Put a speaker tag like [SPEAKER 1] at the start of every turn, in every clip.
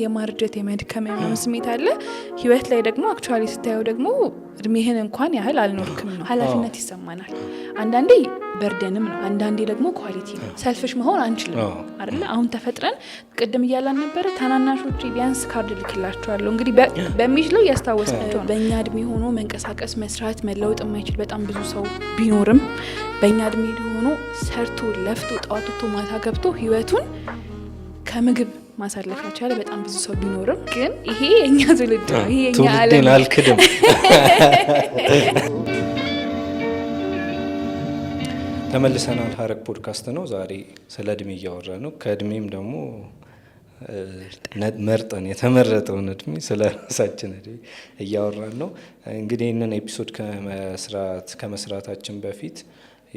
[SPEAKER 1] የማርጀት የመድከም ስሜት አለ ህይወት ላይ ደግሞ አክቹአሊ ስታየው ደግሞ እድሜህን እንኳን ያህል አልኖርክም ነው ኃላፊነት ይሰማናል አንዳንዴ በርደንም ነው አንዳንዴ ደግሞ ኳሊቲ ነው ሰልፍሽ መሆን አንችልም አይደል አሁን ተፈጥረን ቅድም እያላን ነበር ታናናሾች ቢያንስ ካርድ ልክላቸዋለሁ እንግዲህ በሚችለው ያስታወሳቸው በእኛ እድሜ ሆኖ መንቀሳቀስ መስራት መለወጥ የማይችል በጣም ብዙ ሰው ቢኖርም በእኛ እድሜ ሆኖ ሰርቶ ለፍቶ ጣዋጥቶ ማታ ገብቶ ህይወቱን ከምግብ ማሳለፍ ያቻለ በጣም ብዙ ሰው ቢኖርም ግን ይሄ የኛ ትውልድ ነው ይሄ የኛ ዓለም
[SPEAKER 2] አልክድም ተመልሰናል ሐረግ ፖድካስት ነው ዛሬ ስለ እድሜ እያወራን ነው ከእድሜም ደግሞ መርጠን የተመረጠውን እድሜ ስለ ራሳችን እያወራን ነው እንግዲህ ይህንን ኤፒሶድ ከመስራታችን በፊት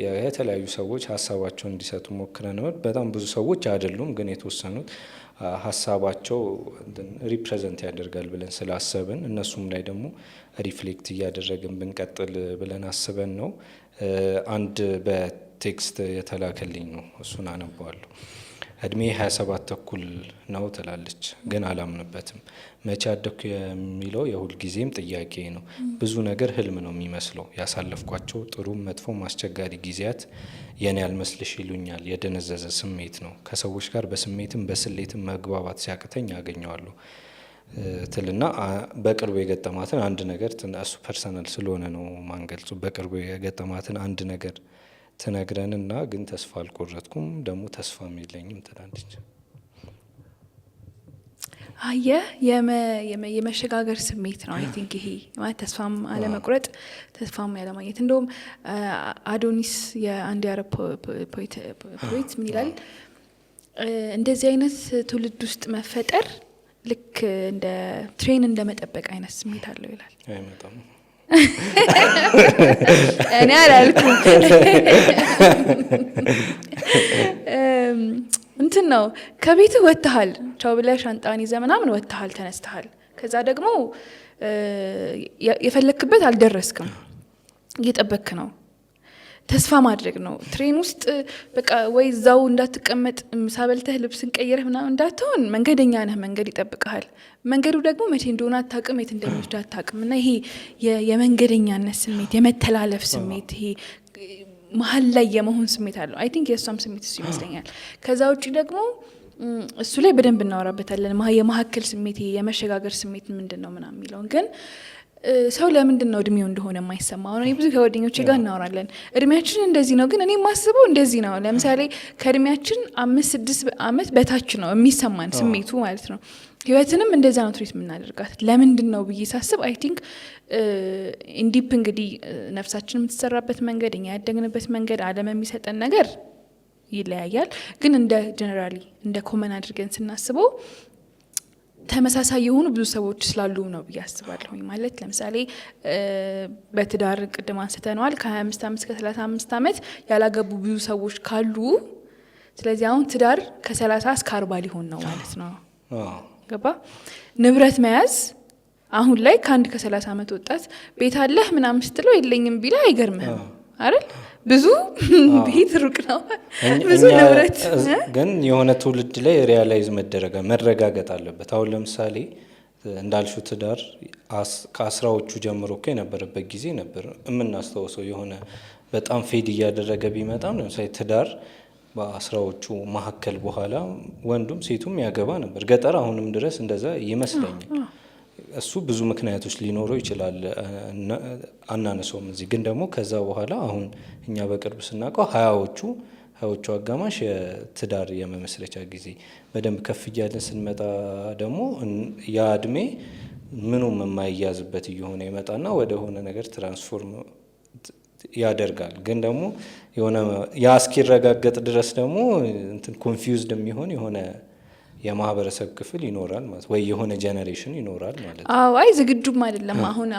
[SPEAKER 2] የተለያዩ ሰዎች ሀሳባቸውን እንዲሰጡ ሞክረናል በጣም ብዙ ሰዎች አይደሉም ግን የተወሰኑት ሀሳባቸው ሪፕሬዘንት ያደርጋል ብለን ስላሰብን እነሱም ላይ ደግሞ ሪፍሌክት እያደረግን ብንቀጥል ብለን አስበን ነው አንድ በቴክስት የተላከልኝ ነው እሱን አነባዋለሁ እድሜ 27 ተኩል ነው ትላለች ግን አላምንበትም መቼ አደኩ የሚለው የሁል ጊዜም ጥያቄ ነው ብዙ ነገር ህልም ነው የሚመስለው ያሳለፍኳቸው ጥሩ መጥፎ ማስቸጋሪ ጊዜያት የኔ ያልመስልሽ ይሉኛል የደነዘዘ ስሜት ነው ከሰዎች ጋር በስሜትም በስሌትም መግባባት ሲያቅተኝ ያገኘዋለሁ ትልና በቅርቡ የገጠማትን አንድ ነገር እሱ ፐርሰናል ስለሆነ ነው ማንገልጹ በቅርቡ የገጠማትን አንድ ነገር ትነግረንና ግን ተስፋ አልቆረጥኩም ደግሞ ተስፋም የለኝም ትላለች
[SPEAKER 1] የመሸጋገር ስሜት ነው አይ ቲንክ ይሄ ማለት ተስፋም አለመቁረጥ ተስፋም ያለማግኘት እንደውም አዶኒስ የአንድ ያረ ፖይት ምን ይላል እንደዚህ አይነት ትውልድ ውስጥ መፈጠር ልክ እንደ ትሬን እንደመጠበቅ አይነት ስሜት አለው ይላል
[SPEAKER 2] አይመጣም
[SPEAKER 1] እኔ አላልኩም እንትን ነው ከቤትህ ወጥተሃል ቻው ብለህ ሻንጣን ይዘህ ምናምን ወጥተሃል ተነስተሃል ከዛ ደግሞ የፈለክበት አልደረስክም እየጠበክ ነው ተስፋ ማድረግ ነው ትሬን ውስጥ በቃ ወይ ዛው እንዳትቀመጥ ሳበልተህ ልብስን ቀይረህ ምናምን እንዳትሆን መንገደኛ ነህ መንገድ ይጠብቅሃል መንገዱ ደግሞ መቼ እንደሆነ አታውቅም የት እንደሚወስድ አታውቅም እና ይሄ የመንገደኛነት ስሜት የመተላለፍ ስሜት ይሄ መሀል ላይ የመሆን ስሜት አለው አይ ቲንክ የእሷም ስሜት እሱ ይመስለኛል ከዛ ውጭ ደግሞ እሱ ላይ በደንብ እናወራበታለን የመሀከል ስሜት የመሸጋገር ስሜት ምንድን ነው ምናምን የሚለውን ግን ሰው ለምንድን ነው እድሜው እንደሆነ የማይሰማው እኔ ብዙ ከጓደኞቼ ጋር እናወራለን እድሜያችን እንደዚህ ነው ግን እኔ ማስበው እንደዚህ ነው ለምሳሌ ከእድሜያችን 5-6 አመት በታች ነው የሚሰማን ስሜቱ ማለት ነው ህይወትንም እንደዛ ነው ትሪት የምናደርጋት ለምንድን ነው ብዬ ሳስብ አይ ቲንክ ኢንዲፕ እንግዲህ ነፍሳችን የምትሰራበት መንገድ እኛ ያደግንበት መንገድ ዓለም የሚሰጠን ነገር ይለያያል ግን እንደ ጀነራሊ እንደ ኮመን አድርገን ስናስበው ተመሳሳይ የሆኑ ብዙ ሰዎች ስላሉ ነው ብዬ አስባለሁ ማለት ለምሳሌ በትዳር ቅድም አንስተናል ከ25 አመት እስከ 35 አመት ያላገቡ ብዙ ሰዎች ካሉ ስለዚህ አሁን ትዳር ከ30 እስከ 40 ሊሆን ነው ማለት ነው ገባ ንብረት መያዝ አሁን ላይ ከአንድ ከ30 አመት ወጣት ቤት አለህ ምናምን ስትለው የለኝም ቢላ አይገርምህም አይደል ብዙ ቤት ሩቅ ነው ብዙ ንብረት
[SPEAKER 2] ግን የሆነ ትውልድ ላይ ሪያላይዝ መረጋገጥ አለበት አሁን ለምሳሌ እንዳልሹ ትዳር ከአስራዎቹ ጀምሮ እኮ የነበረበት ጊዜ ነበር የምናስተውሰው የሆነ በጣም ፌድ እያደረገ ቢመጣም ለምሳሌ ትዳር በአስራዎቹ መሀከል በኋላ ወንዱም ሴቱም ያገባ ነበር ገጠር አሁንም ድረስ እንደዛ ይመስለኛል እሱ ብዙ ምክንያቶች ሊኖረው ይችላል አናነሰውም እዚህ ግን ደግሞ ከዛ በኋላ አሁን እኛ በቅርብ ስናውቀው ሀያዎቹ አጋማሽ የትዳር የመመስረቻ ጊዜ በደንብ ከፍ እያለን ስንመጣ ደግሞ ያ እድሜ ምኑም የማይያዝበት እየሆነ ይመጣና ወደ ሆነ ነገር ትራንስፎርም ያደርጋል ግን ደግሞ የሆነ ያ እስኪረጋገጥ ድረስ ደግሞ እንትን ኮንፊውዝድ የሚሆን የሆነ የማህበረሰብ ክፍል ይኖራል ማለት ወይ የሆነ ጄነሬሽን ይኖራል ማለት
[SPEAKER 1] አዎ አይ ዝግጁም አይደለም አሁን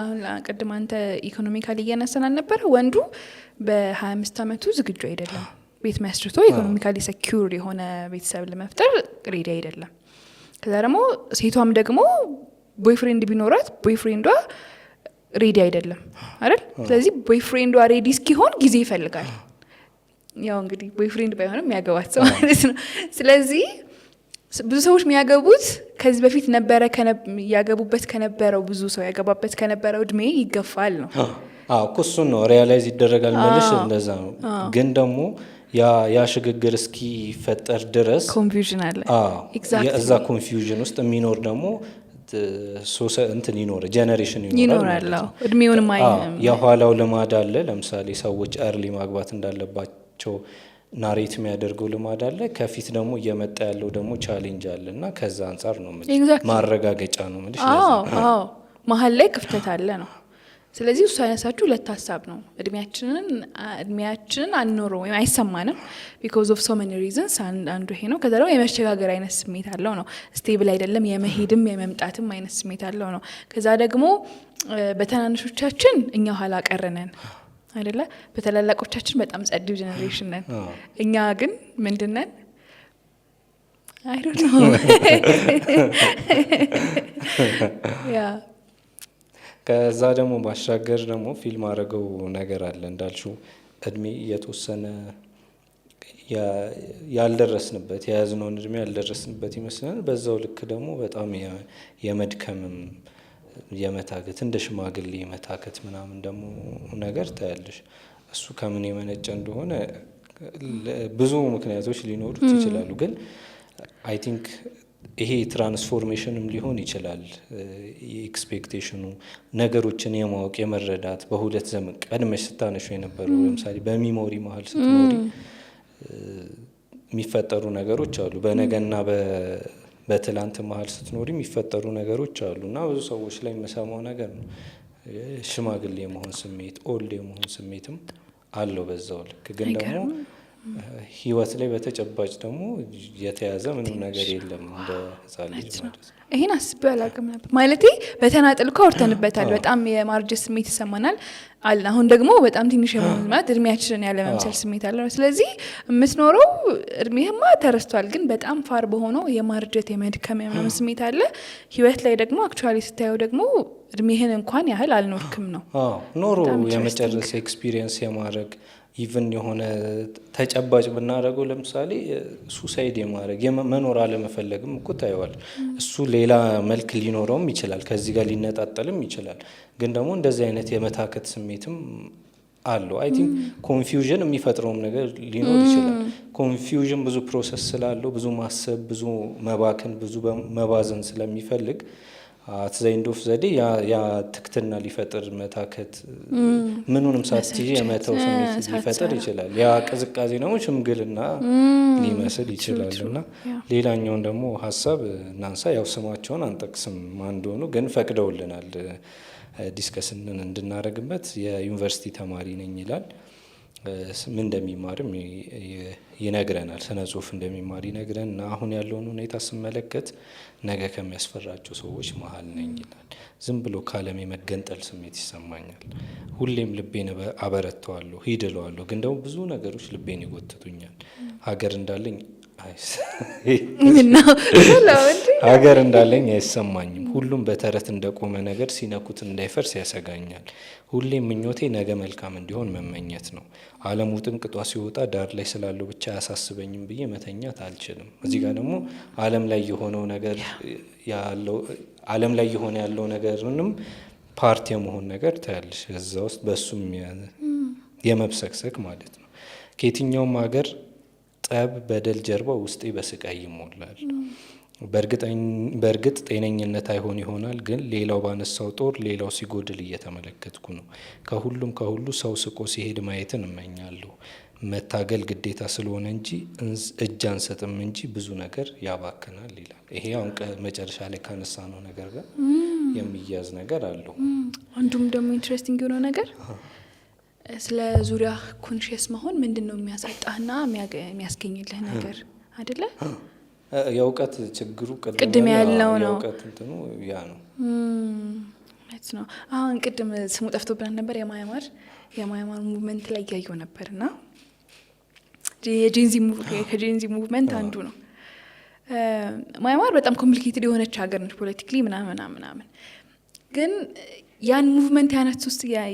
[SPEAKER 1] ቅድም አንተ ኢኮኖሚካሊ እያነሳን ነበር ወንዱ በ25 አመቱ ዝግጁ አይደለም ቤት መስርቶ ኢኮኖሚካሊ ሴኩር የሆነ ቤተሰብ ለመፍጠር ሬዲ አይደለም ከዛ ደግሞ ሴቷም ደግሞ ቦይፍሬንድ ቢኖራት ቦይፍሬንዷ ሬዲ አይደለም አይደል ስለዚህ ቦይፍሬንዷ ሬዲ እስኪሆን ጊዜ ይፈልጋል ያው እንግዲህ ቦይፍሬንድ ባይሆንም ያገባት ሰው ማለት ነው ስለዚህ ብዙ ሰዎች የሚያገቡት ከዚህ በፊት ነበረ ያገቡበት ከነበረው ብዙ ሰው ያገባበት ከነበረው እድሜ ይገፋል ነው።
[SPEAKER 2] እኮ እሱን ነው ሪያላይዝ ይደረጋል መልሽ እንደዛ ነው። ግን ደግሞ ያ ሽግግር እስኪፈጠር ድረስ
[SPEAKER 1] ኮንፊውዥን አለ።
[SPEAKER 2] እዛ ኮንፊውዥን ውስጥ የሚኖር ደግሞ እንትን ይኖር ጀኔሬሽን ይኖራል።
[SPEAKER 1] እድሜውንም
[SPEAKER 2] የኋላው ልማድ አለ። ለምሳሌ ሰዎች እርሊ ማግባት እንዳለባቸው ናሬት የሚያደርገው ልማድ አለ። ከፊት ደግሞ እየመጣ ያለው ደግሞ ቻሌንጅ አለ እና ከዛ አንጻር ነው ማረጋገጫ ነው የምልሽ።
[SPEAKER 1] መሀል ላይ ክፍተት አለ ነው። ስለዚህ እሱ ያነሳችሁ ሁለት ሀሳብ ነው። እድሜያችንን አንኖረው ወይም አይሰማንም ቢኮዝ ኦፍ ሶ መኒ ሪዝንስ። አንዱ ይሄ ነው። ከዛ ደግሞ የመሸጋገር አይነት ስሜት አለው ነው። ስቴብል አይደለም፣ የመሄድም የመምጣትም አይነት ስሜት አለው ነው። ከዛ ደግሞ በተናንሾቻችን እኛ ኋላ ቀረነን አይደለ? በተላላቆቻችን በጣም ጸዲው ጀኔሬሽን ነን። እኛ ግን ምንድነን? አይ ዶንት ኖ ያ
[SPEAKER 2] ከዛ ደግሞ ባሻገር ደግሞ ፊልም አድርገው ነገር አለ እንዳልሽው እድሜ የተወሰነ ያልደረስንበት የያዝነውን እድሜ ያልደረስንበት ይመስላል። በዛው ልክ ደግሞ በጣም የመድከምም የመታከት እንደ ሽማግሌ የመታከት ምናምን ደግሞ ነገር ታያለሽ። እሱ ከምን የመነጨ እንደሆነ ብዙ ምክንያቶች ሊኖሩት ይችላሉ። ግን አይ ቲንክ ይሄ ትራንስፎርሜሽንም ሊሆን ይችላል። የኤክስፔክቴሽኑ ነገሮችን የማወቅ የመረዳት በሁለት ዘመን ቀድመሽ ስታነሹ የነበረው ለምሳሌ በሚሞሪ መሀል ስትኖሪ የሚፈጠሩ ነገሮች አሉ። በነገና በትላንት መሀል ስትኖሪ የሚፈጠሩ ነገሮች አሉ እና ብዙ ሰዎች ላይ የምሰማው ነገር ነው። ሽማግሌ የመሆን ስሜት ኦልድ የመሆን ስሜትም አለው በዛው ልክ። ግን ደግሞ ህይወት ላይ በተጨባጭ ደግሞ የተያዘ ምንም ነገር የለም እንደ ህጻን ልጅ ማለት ነው።
[SPEAKER 1] ይሄን አስቤው አላውቅም ነበር። ማለቴ በተናጥል እኮ አውርተንበታል። በጣም የማርጀት ስሜት ይሰማናል። አሁን ደግሞ በጣም ትንሽ የመሆን ማለት እድሜያችንን ያለ መምሰል ስሜት አለ። ስለዚህ የምትኖረው እድሜህማ ተረስቷል፣ ግን በጣም ፋር በሆነው የማርጀት የመድከም የምናምን ስሜት አለ። ህይወት ላይ ደግሞ አክቹዋሊ ስታየው ደግሞ እድሜህን እንኳን ያህል አልኖርክም ነው።
[SPEAKER 2] ኖሮ የመጨረስ ኤክስፒሪየንስ የማድረግ ኢቭን የሆነ ተጨባጭ ብናደርገው ለምሳሌ ሱሳይድ የማድረግ መኖር አለመፈለግም እኮ ታየዋል። እሱ ሌላ መልክ ሊኖረውም ይችላል፣ ከዚህ ጋር ሊነጣጠልም ይችላል። ግን ደግሞ እንደዚህ አይነት የመታከት ስሜትም አለው። አይ ቲንክ ኮንፊውዥን የሚፈጥረውም ነገር ሊኖር ይችላል። ኮንፊውዥን ብዙ ፕሮሰስ ስላለው ብዙ ማሰብ፣ ብዙ መባከን፣ ብዙ መባዘን ስለሚፈልግ አትዘይንዶፍ ዘዴ ያ ትክትና ሊፈጥር መታከት ምኑንም ሳትይ የመተው ስሜት ሊፈጥር ይችላል። ያ ቅዝቃዜ ደግሞ ሽምግልና ሊመስል ይችላል። እና ሌላኛውን ደግሞ ሀሳብ እናንሳ። ያው ስማቸውን አንጠቅስም ማን እንደሆኑ፣ ግን ፈቅደውልናል ዲስከስንን እንድናደርግበት። የዩኒቨርሲቲ ተማሪ ነኝ ይላል። ምን እንደሚማርም ይነግረናል። ስነ ጽሁፍ እንደሚማር ይነግረን እና አሁን ያለውን ሁኔታ ስመለከት ነገ ከሚያስፈራቸው ሰዎች መሀል ነኝ ይላል። ዝም ብሎ ከዓለም የመገንጠል ስሜት ይሰማኛል። ሁሌም ልቤን አበረተዋለሁ፣ ሂድ እለዋለሁ፣ ግን ደግሞ ብዙ ነገሮች ልቤን ይጎትቱኛል። ሀገር እንዳለኝ አይሰማኝም። ሁሉም በተረት እንደቆመ ነገር ሲነኩት እንዳይፈርስ ያሰጋኛል። ሁሌም ምኞቴ ነገ መልካም እንዲሆን መመኘት ነው። ዓለሙ ጥንቅጧ ሲወጣ ዳር ላይ ስላለው ብቻ አያሳስበኝም ብዬ መተኛት አልችልም። እዚህ ጋር ደግሞ ዓለም ላይ የሆነው ነገር ዓለም ላይ የሆነ ያለው ነገርንም ፓርቲ የመሆን ነገር ታያለሽ እዛ ውስጥ በሱም የመብሰክሰክ ማለት ነው። ከየትኛውም ሀገር ጠብ በደል ጀርባ ውስጤ በስቃይ ይሞላል። በእርግጥ ጤነኝነት አይሆን ይሆናል፣ ግን ሌላው ባነሳው ጦር ሌላው ሲጎድል እየተመለከትኩ ነው። ከሁሉ ሰው ስቆ ሲሄድ ማየትን እመኛለሁ። መታገል ግዴታ ስለሆነ እንጂ እጅ አንሰጥም እንጂ ብዙ ነገር ያባክናል ይላል። ይሄ አሁን መጨረሻ ላይ ካነሳ ነው ነገር ጋር የሚያዝ ነገር አለው።
[SPEAKER 1] አንዱም ደግሞ ኢንትረስቲንግ የሆነው ነገር ስለ ዙሪያ ኮንሽስ መሆን ምንድን ነው የሚያሳጣህና የሚያስገኝልህ ነገር አይደለ?
[SPEAKER 2] የእውቀት ችግሩ
[SPEAKER 1] ቅድም ያለው ነው።
[SPEAKER 2] የእውቀት እንትኑ ያ ነው
[SPEAKER 1] ነው። አሁን ቅድም ስሙ ጠፍቶብናል ነበር። የማያማር ሙቭመንት ላይ እያየው ነበርና ከጄንዚ ሙቭመንት አንዱ ነው። ማያማር በጣም ኮምፕሊኬትድ የሆነች ሀገር ነች ፖለቲካሊ ምናምን። ግን ያን ሙቭመንት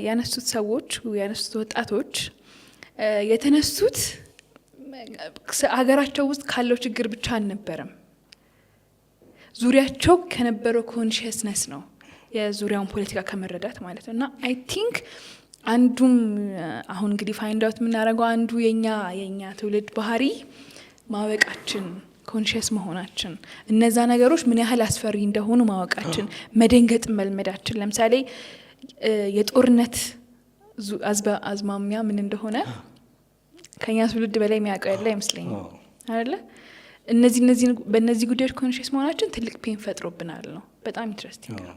[SPEAKER 1] ያነሱት ሰዎች ያነሱት ወጣቶች የተነሱት ሀገራቸው ውስጥ ካለው ችግር ብቻ አልነበረም። ዙሪያቸው ከነበረው ኮንሽስነስ ነው የዙሪያውን ፖለቲካ ከመረዳት ማለት ነው። እና አይ ቲንክ አንዱም አሁን እንግዲህ ፋይንድ አውት የምናደርገው አንዱ የኛ ትውልድ ባህሪ ማወቃችን፣ ኮንሽስ መሆናችን፣ እነዛ ነገሮች ምን ያህል አስፈሪ እንደሆኑ ማወቃችን፣ መደንገጥ መልመዳችን። ለምሳሌ የጦርነት አዝማሚያ ምን እንደሆነ ከኛ ትውልድ በላይ የሚያውቀው ያለ አይመስለኝም አይደለ? በእነዚህ ጉዳዮች ኮንሽስ መሆናችን ትልቅ ፔን ፈጥሮብናል ነው። በጣም ኢንትረስቲንግ ነው።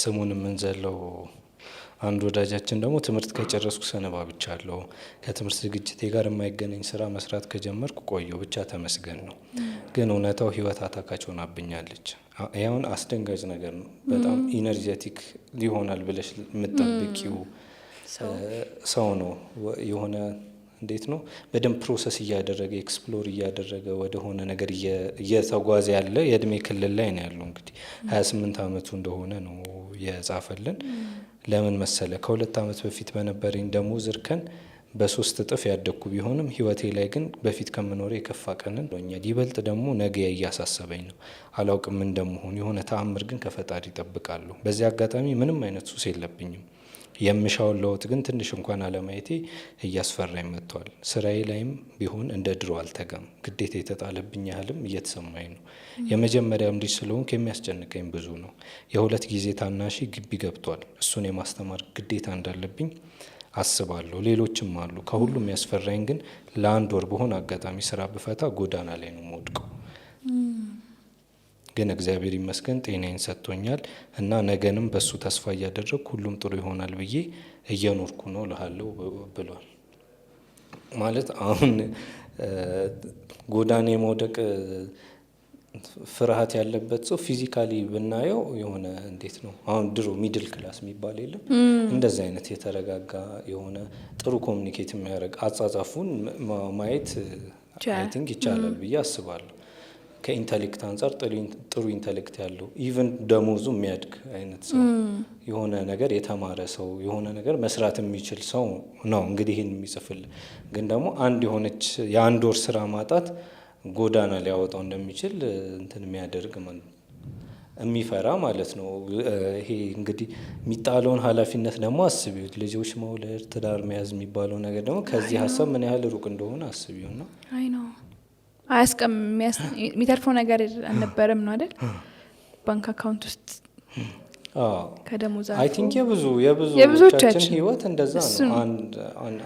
[SPEAKER 2] ስሙን የምንዘለው አንድ ወዳጃችን ደግሞ ትምህርት ከጨረስኩ ሰነባብቻለሁ፣ ከትምህርት ዝግጅቴ ጋር የማይገናኝ ስራ መስራት ከጀመርኩ ቆየሁ፣ ብቻ ተመስገን ነው። ግን እውነታው ህይወት አታካች ሆናብኛለች። ያውን አስደንጋጭ ነገር ነው። በጣም ኢነርጄቲክ ሊሆናል ብለሽ የምጠብቂው ሰው ነው የሆነ እንዴት ነው በደንብ ፕሮሰስ እያደረገ ኤክስፕሎር እያደረገ ወደ ሆነ ነገር እየተጓዘ ያለ የእድሜ ክልል ላይ ነው ያለው። እንግዲህ 28 ዓመቱ እንደሆነ ነው የጻፈልን። ለምን መሰለ ከ2 ዓመት በፊት በነበረኝ ደሞዝ እርከን በ3 እጥፍ ያደግኩ ቢሆንም ህይወቴ ላይ ግን በፊት ከምኖረ የከፋ ቀንን ሆኛል። ይበልጥ ደግሞ ነገ እያሳሰበኝ ነው። አላውቅም እንደምሆን የሆነ ተአምር ግን ከፈጣሪ ይጠብቃለሁ። በዚህ አጋጣሚ ምንም አይነት ሱስ የለብኝም። የምሻውን ለውጥ ግን ትንሽ እንኳን አለማየቴ እያስፈራኝ መጥቷል። ስራዬ ላይም ቢሆን እንደ ድሮ አልተጋም። ግዴታ የተጣለብኝ ያህልም እየተሰማኝ ነው። የመጀመሪያም ልጅ ስለሆንኩ የሚያስጨንቀኝ ብዙ ነው። የ2 ጊዜ ታናሺ ግቢ ገብቷል። እሱን የማስተማር ግዴታ እንዳለብኝ አስባለሁ። ሌሎችም አሉ። ከሁሉም ያስፈራኝ ግን ለ1 ወር በሆነ አጋጣሚ ስራ ብፈታ ጎዳና ላይ ነው የምወድቀው። ግን እግዚአብሔር ይመስገን ጤናዬን ሰጥቶኛል እና ነገንም በሱ ተስፋ እያደረግኩ ሁሉም ጥሩ ይሆናል ብዬ እየኖርኩ ነው እልሃለሁ ብሏል። ማለት አሁን ጎዳና የመውደቅ ፍርሃት ያለበት ሰው ፊዚካሊ ብናየው የሆነ እንዴት ነው አሁን ድሮ ሚድል ክላስ የሚባል የለም እንደዚህ አይነት የተረጋጋ የሆነ ጥሩ ኮሚኒኬት የሚያደርግ አጻጻፉን ማየት አይ ቲንክ ይቻላል ብዬ አስባለሁ። ከኢንተሌክት አንጻር ጥሩ ኢንተሌክት ያለው ኢቭን ደሞዙ የሚያድግ አይነት ሰው የሆነ ነገር የተማረ ሰው የሆነ ነገር መስራት የሚችል ሰው ነው እንግዲህ ይህን የሚጽፍል። ግን ደግሞ አንድ የሆነች የ1 ወር ስራ ማጣት ጎዳና ሊያወጣው እንደሚችል እንትን የሚያደርግ የሚፈራ ማለት ነው። ይሄ እንግዲህ የሚጣለውን ኃላፊነት ደግሞ አስቢው። ልጆች መውለድ፣ ትዳር መያዝ የሚባለው ነገር ደግሞ ከዚህ ሀሳብ ምን ያህል ሩቅ እንደሆነ አስቢው ነው።
[SPEAKER 1] አይ ነው የሚተርፈው ነገር አልነበረም ነው አይደል? ባንክ አካውንት ውስጥ ከደሞዝ
[SPEAKER 2] አይ ቲንክ የብዙዎቻችን ህይወት እንደዛ ነው።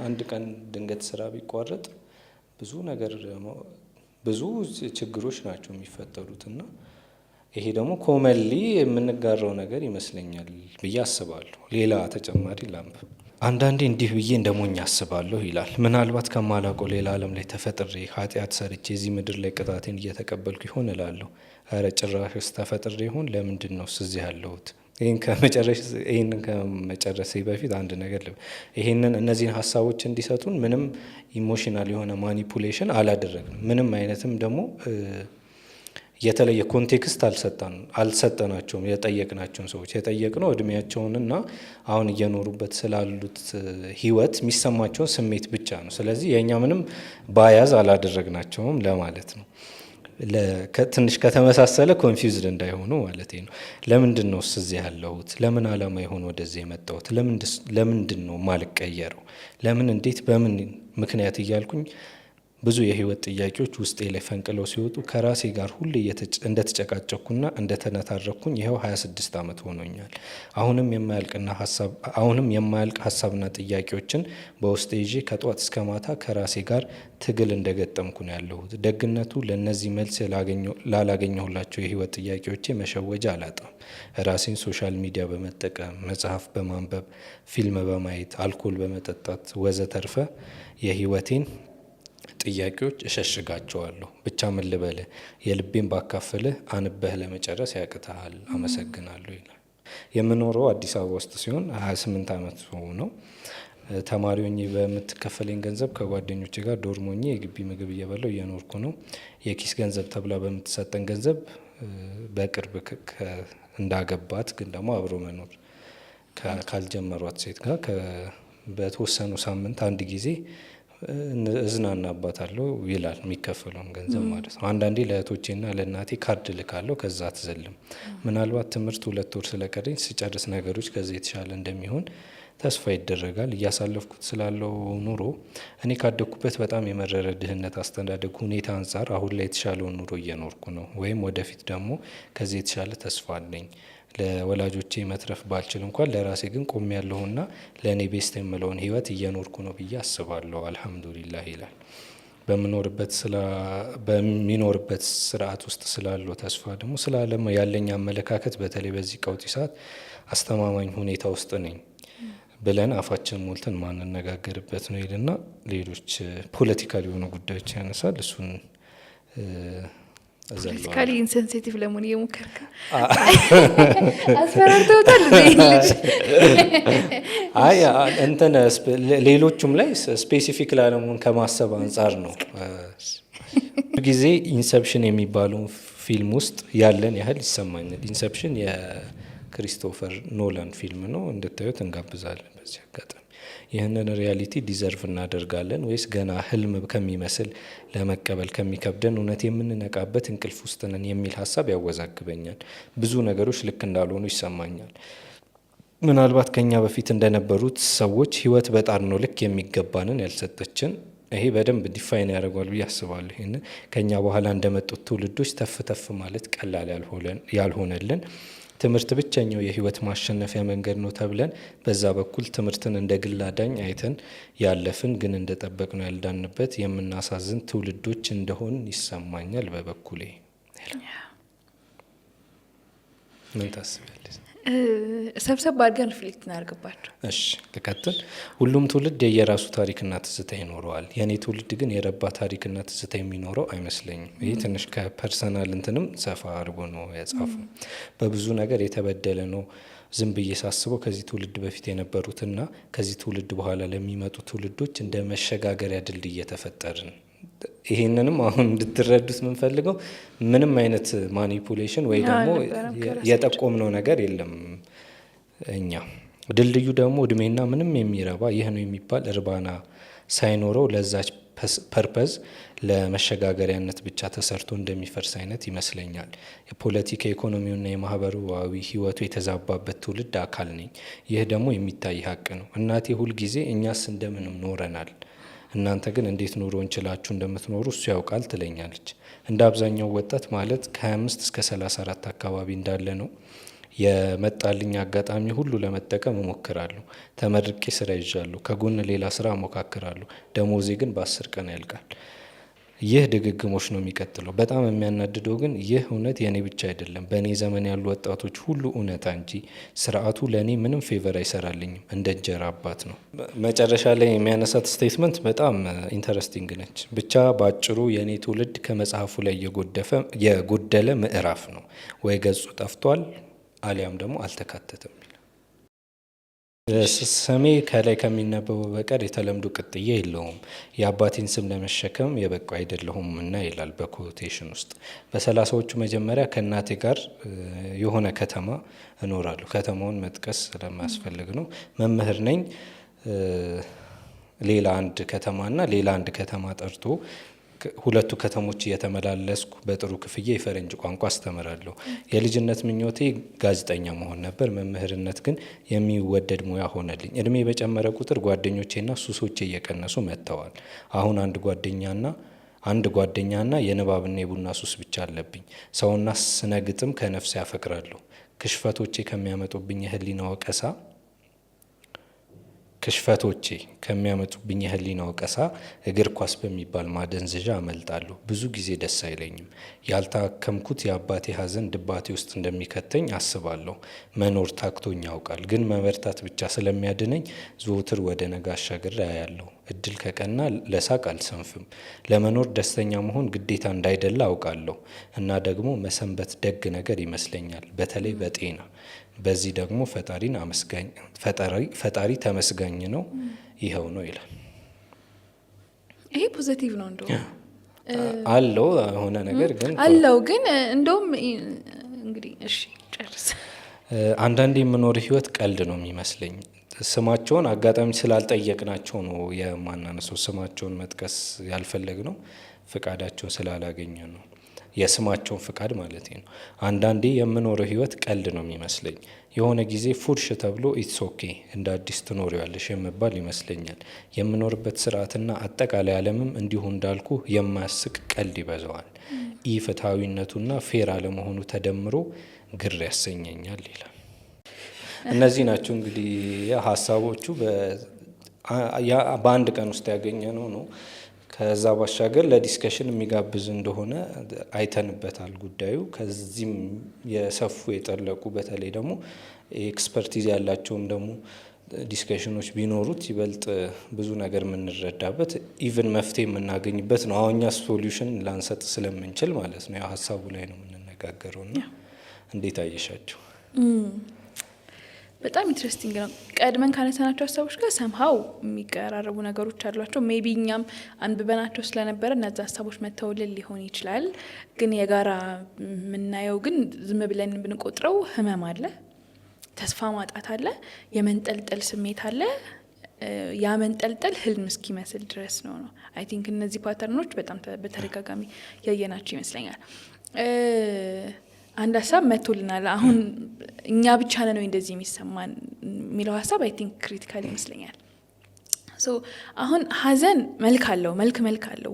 [SPEAKER 2] አንድ ቀን ድንገት ስራ ቢቋረጥ ብዙ ችግሮች ናቸው የሚፈጠሩት እና ይሄ ደግሞ ኮመንሊ የምንጋራው ነገር ይመስለኛል ብዬ አስባለሁ። ሌላ ተጨማሪ ላምብ አንዳንዴ እንዲህ ብዬ እንደሞኝ አስባለሁ ይላል። ምናልባት ከማላውቀው ሌላ ዓለም ላይ ተፈጥሬ ኃጢአት ሰርቼ እዚህ ምድር ላይ ቅጣቴን እየተቀበልኩ ይሆን እላለሁ። ኧረ ጭራሽስ ተፈጥሬ ይሆን? ለምንድን ነው እዚህ ያለሁት? ይህን ከመጨረሴ በፊት አንድ ነገር እነዚህን ሀሳቦች እንዲሰጡን ምንም ኢሞሽናል የሆነ ማኒፑሌሽን አላደረግንም። ምንም አይነትም ደግሞ የተለየ ኮንቴክስት አልሰጠናቸውም። የጠየቅናቸውን ሰዎች የጠየቅነው እድሜያቸውንና አሁን እየኖሩበት ስላሉት ህይወት የሚሰማቸውን ስሜት ብቻ ነው። ስለዚህ የእኛ ምንም ባያዝ አላደረግናቸውም ለማለት ነው። ትንሽ ከተመሳሰለ ኮንፊውዝድ እንዳይሆኑ ማለት ነው። ለምንድን ነው እዚህ ያለሁት? ለምን አላማ ይሆን ወደዚህ የመጣሁት? ለምንድን ነው ማልቀየረው? ለምን፣ እንዴት፣ በምን ምክንያት እያልኩኝ ብዙ የህይወት ጥያቄዎች ውስጤ ላይ ፈንቅለው ሲወጡ ከራሴ ጋር ሁሌ እንደተጨቃጨኩና እንደተነታረኩኝ ይኸው 26 ዓመት ሆኖኛል። አሁንም የማያልቅ ሀሳብና ጥያቄዎችን በውስጤ ይዤ ከጧት እስከ ማታ ከራሴ ጋር ትግል እንደገጠምኩ ነው ያለሁት። ደግነቱ ለእነዚህ መልስ ላላገኘሁላቸው የህይወት ጥያቄዎቼ መሸወጃ አላጣም። ራሴን ሶሻል ሚዲያ በመጠቀም መጽሐፍ በማንበብ ፊልም በማየት አልኮል በመጠጣት ወዘተርፈ የህይወቴን ጥያቄዎች እሸሽጋቸዋለሁ። ብቻ ምን ልበልህ፣ የልቤን ባካፍልህ አንበህ ለመጨረስ ያቅትሃል። አመሰግናለሁ ይላል። የምኖረው አዲስ አበባ ውስጥ ሲሆን 28 ዓመት ነው። ተማሪ ሆኜ በምትከፈለኝ ገንዘብ ከጓደኞቼ ጋር ዶርም ሆኜ የግቢ ምግብ እየበላሁ እየኖርኩ ነው። የኪስ ገንዘብ ተብላ በምትሰጠን ገንዘብ በቅርብ እንዳገባት ግን ደግሞ አብሮ መኖር ካልጀመሯት ሴት ጋር በተወሰኑ ሳምንት አንድ ጊዜ እዝናናባታለሁ ይላል የሚከፈለውን ገንዘብ ማለት ነው። አንዳንዴ ለእህቶቼና ለእናቴ ካርድ ልካለሁ፣ ከዛ አትዘልም። ምናልባት ትምህርት 2 ወር ስለቀረኝ ስጨርስ ነገሮች ከዚህ የተሻለ እንደሚሆን ተስፋ ይደረጋል። እያሳለፍኩት ስላለው ኑሮ እኔ ካደግኩበት በጣም የመረረ ድህነት አስተዳደግ ሁኔታ አንጻር አሁን ላይ የተሻለውን ኑሮ እየኖርኩ ነው፣ ወይም ወደፊት ደግሞ ከዚህ የተሻለ ተስፋ አለኝ። ለወላጆቼ መትረፍ ባልችል እንኳን ለራሴ ግን ቆም ያለሁና ለእኔ ቤስት የምለውን ህይወት እየኖርኩ ነው ብዬ አስባለሁ። አልሐምዱሊላህ ይላል። በሚኖርበት ስርዓት ውስጥ ስላለው ተስፋ ደግሞ ስለ ዓለም ያለኝ አመለካከት በተለይ በዚህ ቀውጢ ሰዓት አስተማማኝ ሁኔታ ውስጥ ነኝ ብለን አፋችን ሞልተን ማንነጋገርበት ነው ይልና ሌሎች ፖለቲካል የሆኑ ጉዳዮች ያነሳል። እሱን
[SPEAKER 1] ፖለቲካሊ ኢንሴንሲቲቭ ለመሆን እየሞከርክ አስፈራርተውታል ልጅ።
[SPEAKER 2] አይ እንትን ሌሎቹም ላይ ስፔሲፊክ ላለመሆን ከማሰብ አንጻር ነው። ጊዜ ኢንሰፕሽን የሚባለው ፊልም ውስጥ ያለን ያህል ይሰማኛል። ኢንሰፕሽን የክሪስቶፈር ኖላን ፊልም ነው፣ እንድታዩት እንጋብዛለን። በዚህ አጋጣሚ ይህንን ሪያሊቲ ዲዘርቭ እናደርጋለን ወይስ ገና ህልም ከሚመስል ለመቀበል ከሚከብደን እውነት የምንነቃበት እንቅልፍ ውስጥ ነን የሚል ሀሳብ ያወዛግበኛል። ብዙ ነገሮች ልክ እንዳልሆኑ ይሰማኛል። ምናልባት ከኛ በፊት እንደነበሩት ሰዎች ህይወት በጣር ነው ልክ የሚገባንን ያልሰጠችን። ይሄ በደንብ ዲፋይን ያደርጓል ብዬ አስባለሁ። ይህን ከኛ በኋላ እንደመጡት ትውልዶች ተፍ ተፍ ማለት ቀላል ያልሆነልን ትምህርት ብቸኛው የህይወት ማሸነፊያ መንገድ ነው ተብለን በዛ በኩል ትምህርትን እንደ ግል አዳኝ አይተን ያለፍን ግን እንደጠበቅነው ያልዳንበት የምናሳዝን ትውልዶች እንደሆን ይሰማኛል በበኩሌ። ምን ታስቢያለሽ?
[SPEAKER 1] ሰብሰብ አድርገን ሪፍሌክት እናደርግባቸው።
[SPEAKER 2] እሺ ልቀጥል። ሁሉም ትውልድ የየራሱ ታሪክና ትዝታ ይኖረዋል። የእኔ ትውልድ ግን የረባ ታሪክና ትዝታ የሚኖረው አይመስለኝም። ይህ ትንሽ ከፐርሰናል እንትንም ሰፋ አድርጎ ነው ያጻፈው። በብዙ ነገር የተበደለ ነው። ዝም ብዬ ሳስበው ከዚህ ትውልድ በፊት የነበሩትና ከዚህ ትውልድ በኋላ ለሚመጡ ትውልዶች እንደ መሸጋገሪያ ድልድይ እየተፈጠርን። ይሄንንም አሁን እንድትረዱት የምንፈልገው ምንም አይነት ማኒፑሌሽን ወይ ደግሞ የጠቆምነው ነገር የለም። እኛ ድልድዩ ደግሞ እድሜና ምንም የሚረባ ይህ ነው የሚባል እርባና ሳይኖረው ለዛች ፐርፐዝ ለመሸጋገሪያነት ብቻ ተሰርቶ እንደሚፈርስ አይነት ይመስለኛል። የፖለቲካ ኢኮኖሚውና የማህበራዊ ህይወቱ የተዛባበት ትውልድ አካል ነኝ። ይህ ደግሞ የሚታይ ሀቅ ነው። እናቴ ሁልጊዜ እኛስ እንደምንም ኖረናል፣ እናንተ ግን እንዴት ኑሮ እንችላችሁ እንደምትኖሩ እሱ ያውቃል ትለኛለች። እንደ አብዛኛው ወጣት ማለት ከ25 እስከ 34 አካባቢ እንዳለ ነው የመጣልኝ አጋጣሚ ሁሉ ለመጠቀም እሞክራለሁ። ተመርቄ ስራ ይዣለሁ፣ ከጎን ሌላ ስራ እሞካክራለሁ። ደሞዜ ግን በ10 ቀን ያልቃል። ይህ ድግግሞች ነው የሚቀጥለው። በጣም የሚያናድደው ግን ይህ እውነት የኔ ብቻ አይደለም፣ በእኔ ዘመን ያሉ ወጣቶች ሁሉ እውነታ እንጂ ስርዓቱ ለእኔ ምንም ፌቨር አይሰራልኝም፣ እንደ እንጀራ አባት ነው። መጨረሻ ላይ የሚያነሳት ስቴትመንት በጣም ኢንተረስቲንግ ነች። ብቻ በአጭሩ የእኔ ትውልድ ከመጽሐፉ ላይ የጎደለ ምዕራፍ ነው። ወይ ገጹ ጠፍቷል አሊያም ደግሞ አልተካተተም። ስሜ ከላይ ከሚነበበው በቀር የተለምዶ ቅጥያ የለውም። የአባቴን ስም ለመሸከም የበቃ አይደለሁም እና ይላል በኮቴሽን ውስጥ። በ30ዎቹ መጀመሪያ ከእናቴ ጋር የሆነ ከተማ እኖራለሁ። ከተማውን መጥቀስ ስለማያስፈልግ ነው። መምህር ነኝ። ሌላ አንድ ከተማና ሌላ አንድ ከተማ ጠርቶ ሁለቱ ከተሞች እየተመላለስኩ በጥሩ ክፍያ የፈረንጅ ቋንቋ አስተምራለሁ። የልጅነት ምኞቴ ጋዜጠኛ መሆን ነበር። መምህርነት ግን የሚወደድ ሙያ ሆነልኝ። እድሜ በጨመረ ቁጥር ጓደኞቼና ሱሶቼ እየቀነሱ መጥተዋል። አሁን አንድ ጓደኛና የንባብና የቡና ሱስ ብቻ አለብኝ። ሰውና ስነ ግጥም ከነፍሴ ያፈቅራለሁ። ክሽፈቶቼ ከሚያመጡብኝ የህሊና ወቀሳ እግር ኳስ በሚባል ማደንዘዣ አመልጣለሁ። ብዙ ጊዜ ደስ አይለኝም። ያልታከምኩት የአባቴ ሐዘን ድባቴ ውስጥ እንደሚከተኝ አስባለሁ። መኖር ታክቶኝ ያውቃል፣ ግን መበርታት ብቻ ስለሚያድነኝ ዘወትር ወደ ነገ አሻግሬ አያለሁ። እድል ከቀና ለሳቅ አልሰንፍም። ለመኖር ደስተኛ መሆን ግዴታ እንዳይደለ አውቃለሁ እና ደግሞ መሰንበት ደግ ነገር ይመስለኛል፣ በተለይ በጤና። በዚህ ደግሞ ፈጣሪ ተመስጋኝ ነው። ይኸው ነው ይላል።
[SPEAKER 1] ይሄ ፖዘቲቭ ነው። እንደውም
[SPEAKER 2] አለው ሆነ ነገር ግን
[SPEAKER 1] አለው ግን እንደውም እንግዲህ እሺ ጨርስ።
[SPEAKER 2] አንዳንዴ የምኖር ህይወት ቀልድ ነው የሚመስለኝ። ስማቸውን አጋጣሚ ስላልጠየቅናቸው ነው የማናነሳው። ስማቸውን መጥቀስ ያልፈለግነው ፍቃዳቸውን ስላላገኘ ነው። የስማቸውን ፍቃድ ማለት ነው። አንዳንዴ የምኖረው ህይወት ቀልድ ነው የሚመስለኝ። የሆነ ጊዜ ፉርሽ ተብሎ ኢትስ ኦኬ እንደ አዲስ ትኖሪዋለሽ የምባል ይመስለኛል። የምኖርበት ስርዓትና አጠቃላይ ዓለምም እንዲሁ እንዳልኩ የማያስቅ ቀልድ ይበዛዋል። ኢፍትሐዊነቱና ፌር አለመሆኑ ተደምሮ ግር ያሰኘኛል ይላል። እነዚህ ናቸው እንግዲህ ሀሳቦቹ በአንድ ቀን ውስጥ ያገኘነው ነው። ከዛ ባሻገር ለዲስከሽን የሚጋብዝ እንደሆነ አይተንበታል ጉዳዩ። ከዚህም የሰፉ የጠለቁ በተለይ ደግሞ ኤክስፐርቲዝ ያላቸውን ደግሞ ዲስከሽኖች ቢኖሩት ይበልጥ ብዙ ነገር የምንረዳበት ኢቭን መፍትሄ የምናገኝበት ነው። አሁን እኛ ሶሉሽን ላንሰጥ ስለምንችል ማለት ነው። ያው ሀሳቡ ላይ ነው የምንነጋገረው። ና እንዴት አየሻቸው?
[SPEAKER 1] በጣም ኢንትረስቲንግ ነው። ቀድመን ካነሳናቸው ሀሳቦች ጋር ሰምሀው የሚቀራረቡ ነገሮች አሏቸው። ሜቢ እኛም አንብበናቸው ስለነበረ እነዚ ሀሳቦች መተውልን ሊሆን ይችላል። ግን የጋራ የምናየው ግን ዝም ብለን ብንቆጥረው ህመም አለ፣ ተስፋ ማጣት አለ፣ የመንጠልጠል ስሜት አለ። ያ መንጠልጠል ህልም እስኪመስል ድረስ ነው። አይ ቲንክ እነዚህ ፓተርኖች በጣም በተደጋጋሚ ያየናቸው ይመስለኛል። አንድ ሀሳብ መቶልናል። አሁን እኛ ብቻ ነን ወይ እንደዚህ የሚሰማን የሚለው ሀሳብ አይ ቲንክ ክሪቲካል ይመስለኛል። አሁን ሀዘን መልክ አለው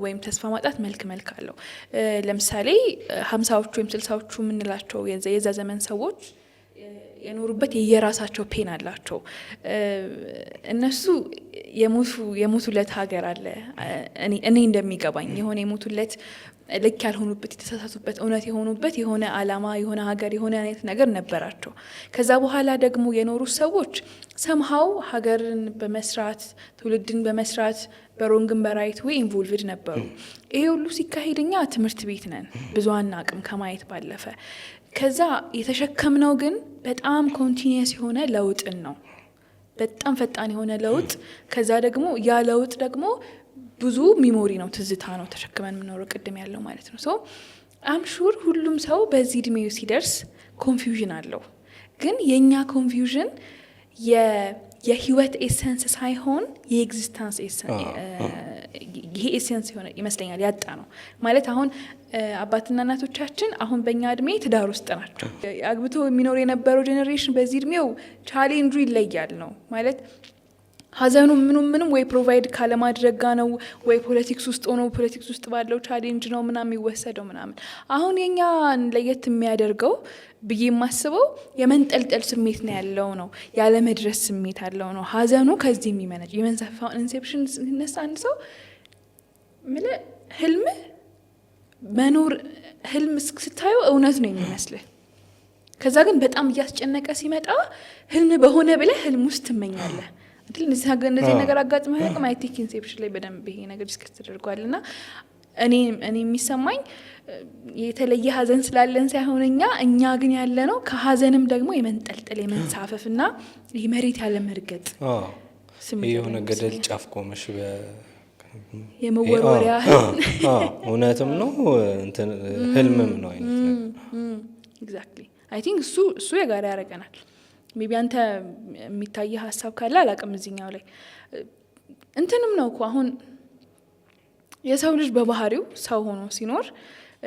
[SPEAKER 1] ወይም ተስፋ ማጣት መልክ አለው። ለምሳሌ 50ዎቹ ወይም 60ዎቹ የምንላቸው የዛ ዘመን ሰዎች የኖሩበት የራሳቸው ፔን አላቸው። እነሱ የሞቱለት ሀገር አለ። እኔ እንደሚገባኝ የሆነ የሞቱለት ልክ ያልሆኑበት የተሳሳቱበት እውነት የሆኑበት የሆነ አላማ የሆነ ሀገር የሆነ አይነት ነገር ነበራቸው። ከዛ በኋላ ደግሞ የኖሩ ሰዎች ሰምሃው ሀገርን በመስራት ትውልድን በመስራት በሮንግን በራይት ወይ ኢንቮልቭድ ነበሩ። ይሄ ሁሉ ሲካሄድኛ ትምህርት ቤት ነን ብዙ አናቅም ከማየት ባለፈ። ከዛ የተሸከምነው ግን በጣም ኮንቲኒየስ የሆነ ለውጥን ነው፣ በጣም ፈጣን የሆነ ለውጥ። ከዛ ደግሞ ያ ለውጥ ደግሞ ብዙ ሚሞሪ ነው፣ ትዝታ ነው ተሸክመን የምኖረው ቅድም ያለው ማለት ነው። ሶ አምሹር ሁሉም ሰው በዚህ እድሜው ሲደርስ ኮንፊውዥን አለው። ግን የኛ ኮንፊውዥን የህይወት ኤሰንስ ሳይሆን የኤግዚስተንስ ይሄ ኤሰንስ ሆነ ይመስለኛል ያጣ ነው ማለት። አሁን አባትና እናቶቻችን አሁን በእኛ እድሜ ትዳር ውስጥ ናቸው። አግብቶ የሚኖር የነበረው ጄኔሬሽን በዚህ እድሜው ቻሌንጁ ይለያል ነው ማለት። ሀዘኑ ምንም ወይ ፕሮቫይድ ካለማድረግ ጋ ነው ወይ ፖለቲክስ ውስጥ ሆኖ ፖለቲክስ ውስጥ ባለው ቻሌንጅ ነው ምናምን የሚወሰደው ምናምን። አሁን የኛን ለየት የሚያደርገው ብዬ የማስበው የመንጠልጠል ስሜት ነው ያለው ነው፣ ያለ መድረስ ስሜት ያለው ነው። ሀዘኑ ከዚህ የሚመነጭ የመንሰፋው ኢንሴፕሽን ሲነሳ አንድ ሰው ምለ ህልም መኖር ህልም ስታየው እውነት ነው የሚመስልህ። ከዛ ግን በጣም እያስጨነቀ ሲመጣ ህልም በሆነ ብለህ ህልም ውስጥ ትመኛለህ። እነዚህ ነገር አጋጥሞ ያውቅም? አይ ቲንክ ኢንሴፕሽን ላይ በደንብ ይሄ ነገር ዲስከስ ተደርጓል። እና እኔ የሚሰማኝ የተለየ ሀዘን ስላለን ሳይሆን እኛ ግን ያለ ነው ከሀዘንም ደግሞ የመንጠልጠል የመንሳፈፍ እና ይህ መሬት ያለ መርገጥ
[SPEAKER 2] ስሜት የሆነ ገደል ጫፍ ቆመሽ
[SPEAKER 1] የመወርወሪያ
[SPEAKER 2] እውነትም ነው ህልምም ነው አይነት ነገር።
[SPEAKER 1] ኤግዛክትሊ አይ ቲንክ እሱ የጋራ ያደርገናል። ሜቢ አንተ የሚታይ ሀሳብ ካለ አላውቅም። እዚህኛው ላይ እንትንም ነው እኮ አሁን የሰው ልጅ በባህሪው ሰው ሆኖ ሲኖር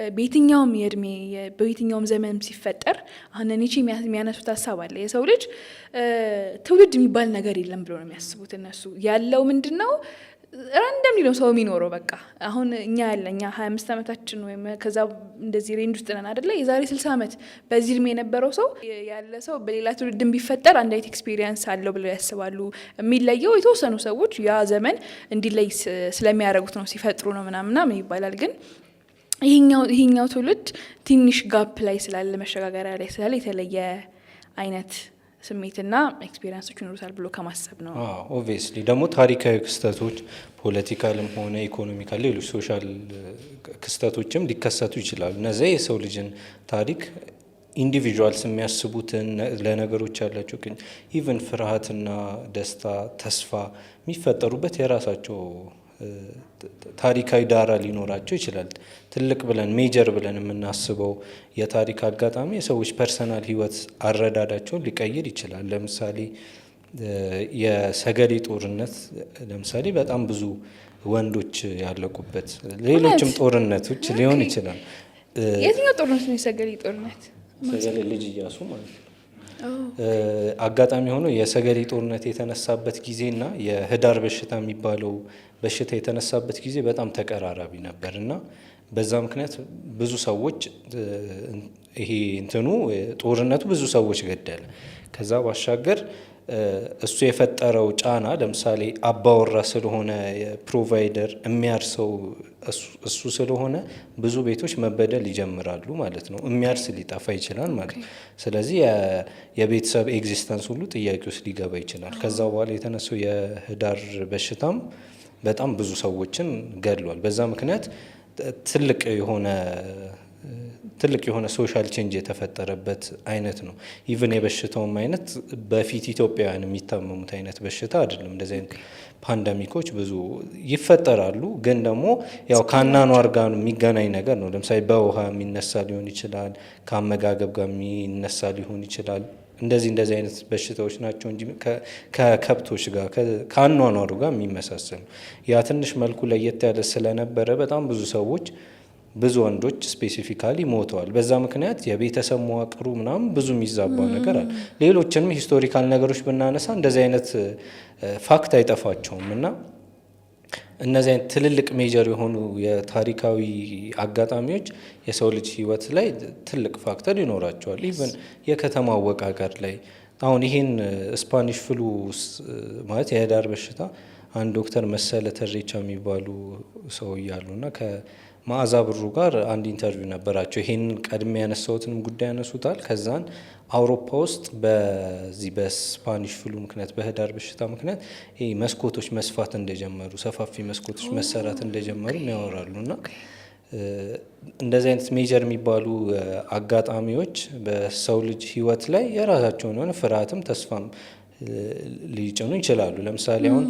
[SPEAKER 1] በየትኛውም የእድሜ በየትኛውም ዘመን ሲፈጠር አሁን ኒቼ የሚያነሱት ሀሳብ አለ። የሰው ልጅ ትውልድ የሚባል ነገር የለም ብሎ ነው የሚያስቡት እነሱ። ያለው ምንድን ነው? ራንደም ነው ሰው የሚኖረው። በቃ አሁን እኛ 25 ዓመታችን ወይም ከዛ እንደዚህ ሬንጅ ውስጥ ነን አይደለ? የዛሬ 60 ዓመት በዚህ እድሜ የነበረው ሰው ያለ ሰው በሌላ ትውልድም ቢፈጠር አንድ አይነት ኤክስፒሪየንስ አለው ብለው ያስባሉ። የሚለየው የተወሰኑ ሰዎች ያ ዘመን እንዲለይ ስለሚያደርጉት ነው፣ ሲፈጥሩ ነው ምናምን ይባላል። ግን ይሄኛው ትውልድ ትንሽ ጋፕ ላይ ስላለ መሸጋገሪያ ላይ ስላለ የተለየ አይነት ስሜትና ኤክስፒሪየንሶች ይኖሩታል ብሎ ከማሰብ ነው።
[SPEAKER 2] ኦብቪየስሊ ደግሞ ታሪካዊ ክስተቶች ፖለቲካልም ሆነ ኢኮኖሚካል ሌሎች ሶሻል ክስተቶችም ሊከሰቱ ይችላሉ። እነዚያ የሰው ልጅን ታሪክ ኢንዲቪጁዋልስ የሚያስቡትን ለነገሮች ያላቸው ግን ኢቨን ፍርሃትና ደስታ ተስፋ የሚፈጠሩበት የራሳቸው ታሪካዊ ዳራ ሊኖራቸው ይችላል። ትልቅ ብለን ሜጀር ብለን የምናስበው የታሪክ አጋጣሚ የሰዎች ፐርሰናል ህይወት አረዳዳቸውን ሊቀይር ይችላል። ለምሳሌ የሰገሌ ጦርነት ለምሳሌ በጣም ብዙ ወንዶች ያለቁበት፣ ሌሎችም ጦርነቶች ሊሆን ይችላል።
[SPEAKER 1] የትኛው ጦርነት ነው የሰገሌ ጦርነት?
[SPEAKER 2] ሰገሌ ልጅ ኢያሱ ማለት ነው። አጋጣሚ ሆኖ የሰገሌ ጦርነት የተነሳበት ጊዜና የህዳር በሽታ የሚባለው በሽታ የተነሳበት ጊዜ በጣም ተቀራራቢ ነበር እና በዛ ምክንያት ብዙ ሰዎች ይሄ እንትኑ ጦርነቱ ብዙ ሰዎች ገደለ። ከዛ ባሻገር እሱ የፈጠረው ጫና ለምሳሌ አባወራ ስለሆነ ፕሮቫይደር የሚያርሰው እሱ ስለሆነ ብዙ ቤቶች መበደል ይጀምራሉ ማለት ነው። የሚያርስ ሊጠፋ ይችላል ማለት ነው። ስለዚህ የቤተሰብ ኤግዚስተንስ ሁሉ ጥያቄ ውስጥ ሊገባ ይችላል። ከዛ በኋላ የተነሳው የህዳር በሽታም በጣም ብዙ ሰዎችን ገድሏል። በዛ ምክንያት ትልቅ የሆነ ሶሻል ቼንጅ የተፈጠረበት አይነት ነው። ኢቭን የበሽታውም አይነት በፊት ኢትዮጵያውያን የሚታመሙት አይነት በሽታ አይደለም። እንደዚህ አይነት ፓንደሚኮች ብዙ ይፈጠራሉ፣ ግን ደግሞ ያው ከአኗኗር ጋር የሚገናኝ ነገር ነው። ለምሳሌ በውሃ የሚነሳ ሊሆን ይችላል፣ ከአመጋገብ ጋር የሚነሳ ሊሆን ይችላል። እንደዚህ አይነት በሽታዎች ናቸው እንጂ ከከብቶች ጋር ከአኗኗሩ ጋር የሚመሳሰሉ ያ ትንሽ መልኩ ለየት ያለ ስለነበረ በጣም ብዙ ሰዎች ብዙ ወንዶች ስፔሲፊካሊ ሞተዋል። በዛ ምክንያት የቤተሰብ መዋቅሩ ምናምን ብዙ የሚዛባ ነገር አለ። ሌሎችንም ሂስቶሪካል ነገሮች ብናነሳ እንደዚህ አይነት ፋክት አይጠፋቸውም እና እነዚህ አይነት ትልልቅ ሜጀር የሆኑ የታሪካዊ አጋጣሚዎች የሰው ልጅ ሕይወት ላይ ትልቅ ፋክተር ይኖራቸዋል። ኢቨን የከተማ አወቃቀር ላይ አሁን ይሄን ስፓኒሽ ፍሉ ማለት የህዳር በሽታ አንድ ዶክተር መሰለ ተሬቻ የሚባሉ ሰው እያሉና ከመዓዛ ብሩ ጋር አንድ ኢንተርቪው ነበራቸው። ይሄንን ቀድሜ ያነሳሁትንም ጉዳይ ያነሱታል። ከዛን አውሮፓ ውስጥ በዚህ በስፓኒሽ ፍሉ ምክንያት በህዳር በሽታ ምክንያት ይሄ መስኮቶች መስፋት እንደጀመሩ፣ ሰፋፊ መስኮቶች መሰራት እንደጀመሩ ያወራሉ እና እንደዚህ አይነት ሜጀር የሚባሉ አጋጣሚዎች በሰው ልጅ ህይወት ላይ የራሳቸውን የሆነ ፍርሃትም ተስፋም ሊጭኑ ይችላሉ። ለምሳሌ አሁን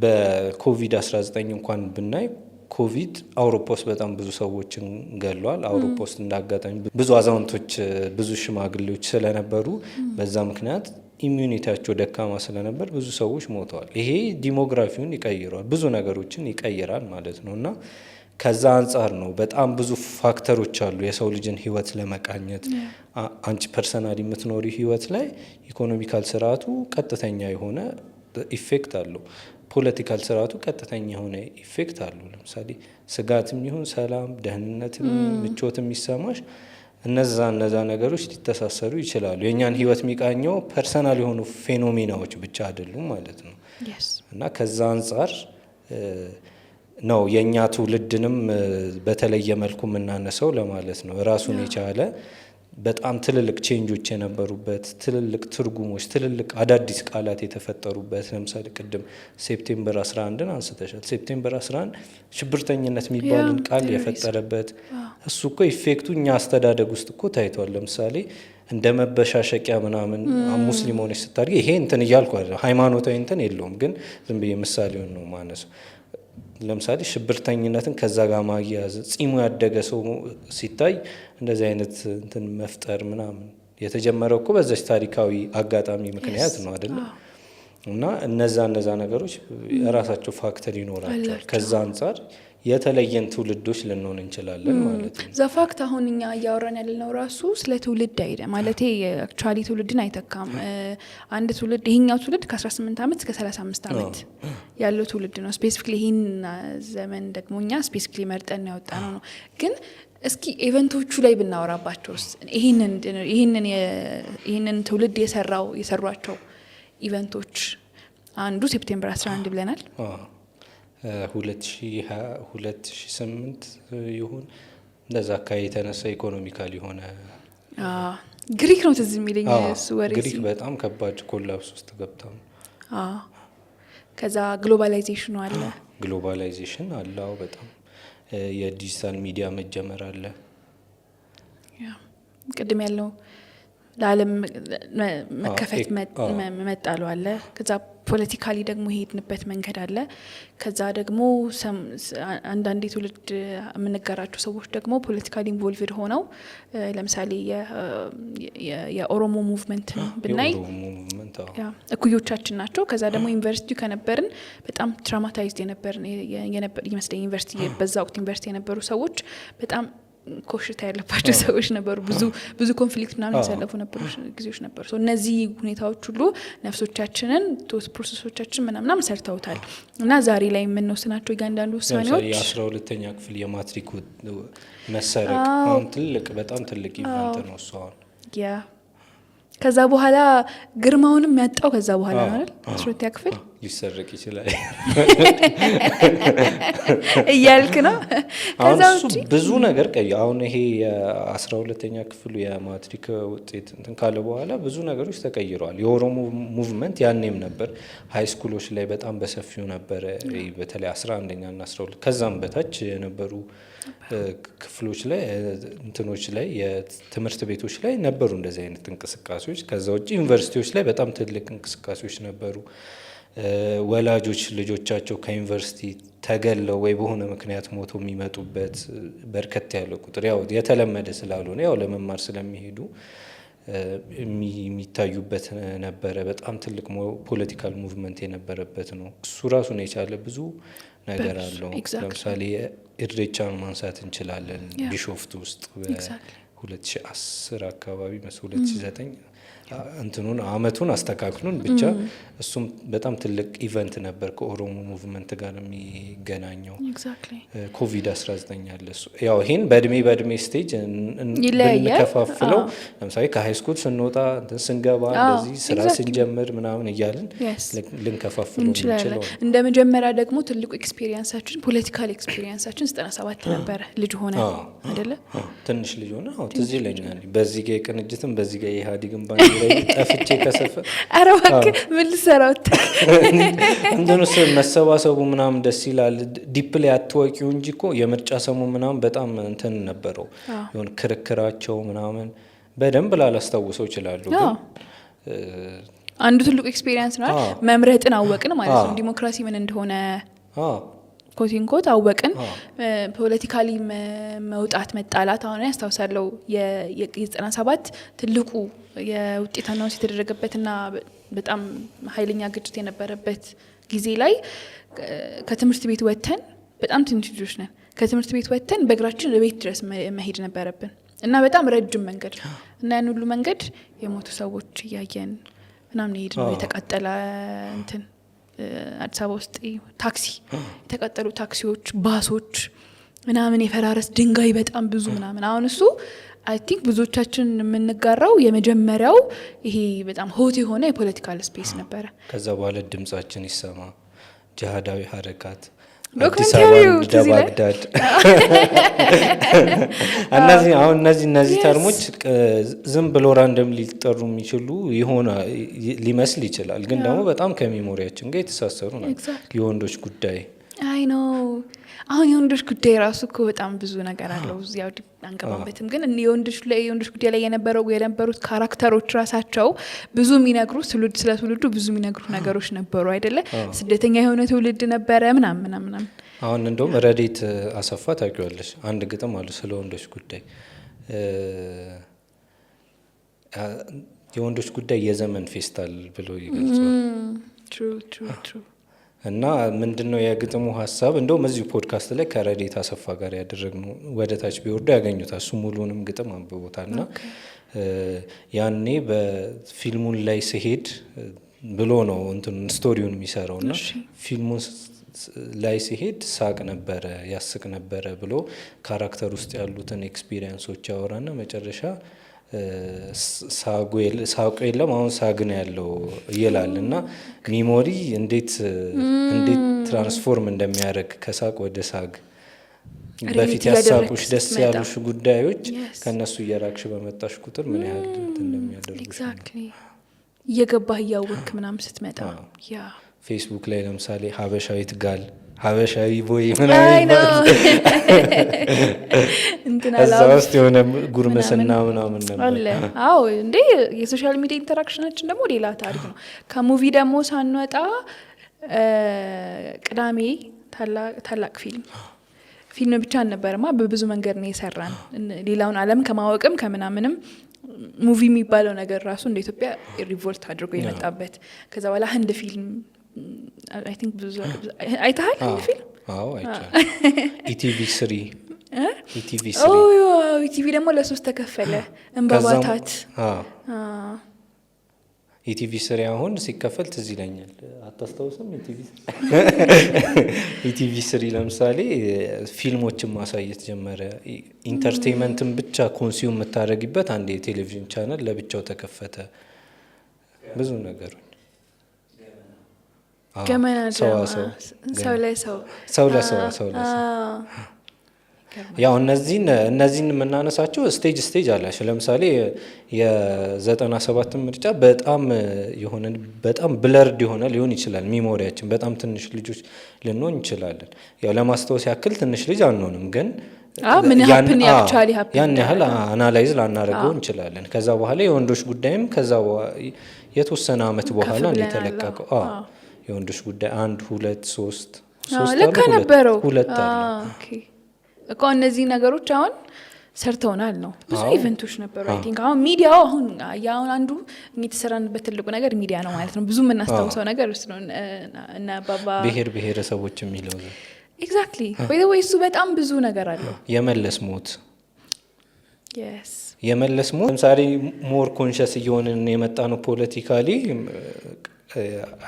[SPEAKER 2] በኮቪድ-19 እንኳን ብናይ ኮቪድ አውሮፓ ውስጥ በጣም ብዙ ሰዎችን ገሏል። አውሮፓ ውስጥ እንዳጋጣሚ ብዙ አዛውንቶች፣ ብዙ ሽማግሌዎች ስለነበሩ በዛ ምክንያት ኢሚዩኒቲያቸው ደካማ ስለነበር ብዙ ሰዎች ሞተዋል። ይሄ ዲሞግራፊውን ይቀይራል፣ ብዙ ነገሮችን ይቀይራል ማለት ነው እና ከዛ አንጻር ነው በጣም ብዙ ፋክተሮች አሉ የሰው ልጅን ህይወት ለመቃኘት። አንቺ ፐርሰናሊ የምትኖሪ ህይወት ላይ ኢኮኖሚካል ስርዓቱ ቀጥተኛ የሆነ ኢፌክት አለው። ፖለቲካል ስርዓቱ ቀጥተኛ የሆነ ኢፌክት አለው። ለምሳሌ ስጋትም ይሁን ሰላም፣ ደህንነትም ምቾት የሚሰማሽ እነዛ ነገሮች ሊተሳሰሩ ይችላሉ። የእኛን ህይወት የሚቃኘው ፐርሰናል የሆኑ ፌኖሜናዎች ብቻ አይደሉም ማለት ነው እና ከዛ አንጻር ነው የእኛ ትውልድንም በተለየ መልኩ የምናነሰው ለማለት ነው። ራሱን የቻለ በጣም ትልልቅ ቼንጆች የነበሩበት፣ ትልልቅ ትርጉሞች፣ ትልልቅ አዳዲስ ቃላት የተፈጠሩበት። ለምሳሌ ቅድም ሴፕቴምበር 11ን አንስተሻል። ሴፕቴምበር 11 ሽብርተኝነት የሚባልን ቃል የፈጠረበት እሱ እኮ ኢፌክቱ እኛ አስተዳደግ ውስጥ እኮ ታይቷል። ለምሳሌ እንደ መበሻሸቂያ ምናምን ሙስሊም ሆነች ስታድጊ ይሄ እንትን እያልኩ ሃይማኖታዊ እንትን የለውም፣ ግን ዝም ብዬ ምሳሌውን ነው ማነሱ። ለምሳሌ ሽብርተኝነትን ከዛ ጋር ማያያዝ፣ ጺሙ ያደገ ሰው ሲታይ እንደዚህ አይነት እንትን መፍጠር ምናምን የተጀመረው እኮ በዛች ታሪካዊ አጋጣሚ ምክንያት ነው አይደለ? እና እነዛ ነገሮች የራሳቸው ፋክተር ይኖራቸዋል። ከዛ አንጻር የተለየን ትውልዶች ልንሆን እንችላለን ማለት ነው።
[SPEAKER 1] ዘፋክት አሁን እኛ እያወራን ያለነው ራሱ ስለ ትውልድ አይደ ማለት አክቹዋሊ ትውልድን አይተካም። አንድ ትውልድ ይሄኛው ትውልድ ከ18 ዓመት እስከ 35 ዓመት ያለው ትውልድ ነው። ስፔሲፊክሊ ይሄን ዘመን ደግሞ እኛ ስፔሲፊክሊ መርጠን ያወጣ ነው። ግን እስኪ ኢቨንቶቹ ላይ ብናወራባቸውስ ይሄንን ትውልድ የሰሯቸው ኢቨንቶች አንዱ ሴፕቴምበር 11 ብለናል።
[SPEAKER 2] 2008 ይሁን እንደዛ አካባቢ የተነሳ ኢኮኖሚካል የሆነ
[SPEAKER 1] ግሪክ ነው ትዝ የሚለኝ እሱ ወሬ።
[SPEAKER 2] ግሪክ በጣም ከባድ ኮላፕስ ውስጥ ገብታ ነው።
[SPEAKER 1] ከዛ ግሎባላይዜሽኑ አለ።
[SPEAKER 2] ግሎባላይዜሽን አለው በጣም የዲጂታል ሚዲያ መጀመር አለ።
[SPEAKER 1] ቅድም ያለው ለዓለም መከፈት መጣሉ አለ። ከዛ ፖለቲካሊ ደግሞ የሄድንበት መንገድ አለ። ከዛ ደግሞ አንዳንድ የትውልድ የምንጋራቸው ሰዎች ደግሞ ፖለቲካሊ ኢንቮልቭድ ሆነው ለምሳሌ የኦሮሞ ሙቭመንት ብናይ እኩዮቻችን ናቸው። ከዛ ደግሞ ዩኒቨርሲቲ ከነበርን በጣም ትራውማታይዝድ የነበርን ይመስለኝ ዩኒቨርሲቲ በዛ ወቅት ዩኒቨርሲቲ የነበሩ ሰዎች በጣም ኮሽታ ያለባቸው ሰዎች ነበሩ። ብዙ ኮንፍሊክት ምናምን ያሳለፉ ነበሩ ጊዜዎች ነበሩ። እነዚህ ሁኔታዎች ሁሉ ነፍሶቻችንን ፕሮሰሶቻችን ምናምን ሰርተውታል እና ዛሬ ላይ የምንወስናቸው እያንዳንዱ ውሳኔዎች
[SPEAKER 2] የ12ኛ ክፍል የማትሪክ መሰረቅ አሁን በጣም ትልቅ ኢቨንት ነው እሱ አሁን
[SPEAKER 1] ከዛ በኋላ ግርማውንም ያጣው ከዛ በኋላ ነው አይደል? 12ኛ ክፍል
[SPEAKER 2] ሊሰረቅ ይችላል
[SPEAKER 1] እያልክ ነው።
[SPEAKER 2] ከዛ ውጪ ብዙ ነገር አሁን ይሄ የ12ኛ ክፍሉ የማትሪክ ውጤት እንትን ካለ በኋላ ብዙ ነገሮች ተቀይረዋል። የኦሮሞ ሙቭመንት ያኔም ነበር። ሃይ ስኩሎች ላይ በጣም በሰፊው ነበር። በተለይ 11ኛ እና 12 ከዛም በታች የነበሩ ክፍሎች ላይ እንትኖች ላይ የትምህርት ቤቶች ላይ ነበሩ እንደዚህ አይነት እንቅስቃሴዎች። ከዛ ውጪ ዩኒቨርሲቲዎች ላይ በጣም ትልቅ እንቅስቃሴዎች ነበሩ። ወላጆች ልጆቻቸው ከዩኒቨርሲቲ ተገለው ወይ በሆነ ምክንያት ሞቶ የሚመጡበት በርከት ያለ ቁጥር ያው የተለመደ ስላልሆነ ያው ለመማር ስለሚሄዱ የሚታዩበት ነበረ። በጣም ትልቅ ፖለቲካል ሙቭመንት የነበረበት ነው። እሱ ራሱን የቻለ ብዙ ነገር አለው። ለምሳሌ ኢሬቻን ማንሳት እንችላለን። ቢሾፍቱ ውስጥ በ2010 አካባቢ 2009 እንትኑን አመቱን አስተካክሉን ብቻ እሱም በጣም ትልቅ ኢቨንት ነበር ከኦሮሞ ሙቭመንት ጋር የሚገናኘው። ኮቪድ-19 አለ እሱ ያው ይሄን በእድሜ ስቴጅ ብንከፋፍለው ለምሳሌ ከሃይ ስኩል ስንወጣ ስንገባ እንደዚህ ስራ ስንጀምር ምናምን እያልን ልንከፋፍለው እንችላለን።
[SPEAKER 1] እንደ መጀመሪያ ደግሞ ትልቁ ኤክስፒሪየንሳችን ፖለቲካል ኤክስፒሪየንሳችን 97 ነበረ። ልጅ ሆነ አይደለ?
[SPEAKER 2] ትንሽ ልጅ ሆነ። አዎ ትዝ ይለኛል። በዚህ ጋር የቅንጅትም በዚህ ጋር የኢህአዴግም ባንድ ጠፍቼ ከሰፈር
[SPEAKER 1] ኧረ እባክህ ምን ልትሰራው
[SPEAKER 2] እንደነሱ መሰባሰቡ ምናምን ደስ ይላል። ዲፕሊ አትወቂው እንጂ እኮ የምርጫ ሰሙ ምናምን በጣም እንትን ነበረው የሆነ ክርክራቸው ምናምን በደንብ ላላስታውሰው ይችላሉ። ግን
[SPEAKER 1] አንዱ ትልቁ ኤክስፒሪየንስ ነው። መምረጥን አወቅን ማለት ነው። ዲሞክራሲ ምን እንደሆነ ኮቲንኮት አወቅን። ፖለቲካሊ መውጣት መጣላት አሁን ያስታውሳለሁ። የ97 ትልቁ የውጤት አናውንስ የተደረገበትና በጣም ኃይለኛ ግጭት የነበረበት ጊዜ ላይ ከትምህርት ቤት ወጥተን በጣም ትንሽ ልጆች ነን። ከትምህርት ቤት ወጥተን በእግራችን ለቤት ድረስ መሄድ ነበረብን እና በጣም ረጅም መንገድ እና ያን ሁሉ መንገድ የሞቱ ሰዎች እያየን ምናምን ሄድ ነው። የተቃጠለ እንትን አዲስ አበባ ውስጥ ታክሲ የተቃጠሉ ታክሲዎች፣ ባሶች ምናምን የፈራረስ ድንጋይ በጣም ብዙ ምናምን። አሁን እሱ አይ ቲንክ ብዙዎቻችን የምንጋራው የመጀመሪያው ይሄ በጣም ሆት የሆነ የፖለቲካል ስፔስ ነበረ።
[SPEAKER 2] ከዛ በኋላ ድምጻችን ይሰማ፣ ጂሃዳዊ ሀረካት፣
[SPEAKER 1] አዲስ አበባ
[SPEAKER 2] ባግዳድ እነዚህ ተርሞች ዝም ብሎ ራንደም ሊጠሩ የሚችሉ ይሆና ሊመስል ይችላል። ግን ደግሞ በጣም ከሜሞሪያችን ጋር የተሳሰሩ ናቸው። የወንዶች ጉዳይ
[SPEAKER 1] አይ ነው። አሁን የወንዶች ጉዳይ ራሱ እኮ በጣም ብዙ ነገር አለው። እዚያው አንገባበትም። ግን የወንዶች ጉዳይ ላይ የነበሩት ካራክተሮች ራሳቸው ብዙ የሚነግሩ ስለ ትውልዱ ብዙ የሚነግሩ ነገሮች ነበሩ አይደለ? ስደተኛ የሆነ ትውልድ ነበረ ምናምን።
[SPEAKER 2] አሁን እንደውም ረዴት አሰፋ ታውቂዋለሽ? አንድ ግጥም አሉ ስለ ወንዶች ጉዳይ። የወንዶች ጉዳይ የዘመን ፌስታል ብሎ ይገልጻል።
[SPEAKER 1] ትሩ
[SPEAKER 2] እና ምንድነው የግጥሙ ሀሳብ? እንደውም እዚሁ ፖድካስት ላይ ከረዴት አሰፋ ጋር ያደረግነው ወደ ታች ቢወርዱ ያገኙታል። እሱ ሙሉንም ግጥም አንብቦታል። እና ያኔ በፊልሙን ላይ ሲሄድ ብሎ ነው እንትን ስቶሪውን የሚሰራው እና ፊልሙን ላይ ሲሄድ ሳቅ ነበረ ያስቅ ነበረ ብሎ ካራክተር ውስጥ ያሉትን ኤክስፒሪየንሶች ያወራና መጨረሻ ሳቁ የለም አሁን ሳግ ነው ያለው ይላል። እና ሚሞሪ እንዴት ትራንስፎርም እንደሚያደርግ ከሳቅ ወደ ሳግ፣ በፊት ያሳቁሽ ደስ ያሉሽ ጉዳዮች ከነሱ እየራቅሽ በመጣሽ ቁጥር ምን ያህል እንደሚያደርጉሽ
[SPEAKER 1] እየገባህ እያወክ ምናምን ስትመጣ
[SPEAKER 2] ፌስቡክ ላይ ለምሳሌ ሀበሻዊት ጋል፣ ሀበሻዊ ቦይ ምናምን እዛ ውስጥ የሆነ ጉርምስና ምናምን ነበር።
[SPEAKER 1] አዎ እንዴ የሶሻል ሚዲያ ኢንተራክሽናችን ደግሞ ሌላ ታሪክ ነው። ከሙቪ ደግሞ ሳንወጣ ቅዳሜ ታላቅ ፊልም ብቻ አልነበረማ፣ በብዙ መንገድ ነው የሰራን። ሌላውን ዓለም ከማወቅም ከምናምንም ሙቪ የሚባለው ነገር ራሱ እንደ ኢትዮጵያ ሪቮልት አድርጎ የመጣበት ከዛ በኋላ ህንድ ፊልም አይ ቲንክ ብዙ አይተሃል ህንድ ፊልም?
[SPEAKER 2] አዎ አይቻልም። ኢቲቪ3
[SPEAKER 1] ኢቲቪ ደግሞ ለሶስት ተከፈለ እንበባታት
[SPEAKER 2] ኢቲቪ3 አሁን ሲከፈል ትዝ ይለኛል። አታስታውስም? ኢቲቪ3 ለምሳሌ ፊልሞችን ማሳየት ጀመረ። ኢንተርቴንመንትን ብቻ ኮንሱም የምታደርጊበት አንድ የቴሌቪዥን ቻናል ለብቻው ተከፈተ። ብዙ ነገሮች
[SPEAKER 1] ገመና ሰው ለሰው
[SPEAKER 2] ያው እነዚህን የምናነሳቸው ስቴጅ አላቸው። ለምሳሌ የ97 ምርጫ በጣም ብለርድ የሆነ ሊሆን ይችላል ሚሞሪያችን። በጣም ትንሽ ልጆች ልንሆን እንችላለን። ያው ለማስታወስ ያክል ትንሽ ልጅ አንሆንም፣ ግን ያን ያህል አናላይዝ ላናደርገው እንችላለን። ከዛ በኋላ የወንዶች ጉዳይም ከዛ የተወሰነ አመት በኋላ እንደተለቀቀው የወንዶች ጉዳይ 1 2 3
[SPEAKER 1] ለካ ነበረው
[SPEAKER 2] 2 አለ
[SPEAKER 1] እኮ እነዚህ ነገሮች አሁን ሰርተውናል ነው። ብዙ ኢቨንቶች ነበሩ። አይ ቲንክ አሁን ሚዲያው አሁን አንዱ የተሰራንበት ትልቁ ነገር ሚዲያ ነው ማለት ነው። ብዙ የምናስታውሰው ነገር እሱ ነው። እና
[SPEAKER 2] ብሔረሰቦች የሚለው
[SPEAKER 1] ኤግዛክትሊ ወይ ወይ እሱ በጣም ብዙ ነገር አለው።
[SPEAKER 2] የመለስ ሞት ለምሳሌ ሞር ኮንሸስ እየሆንን የመጣ ነው ፖለቲካሊ።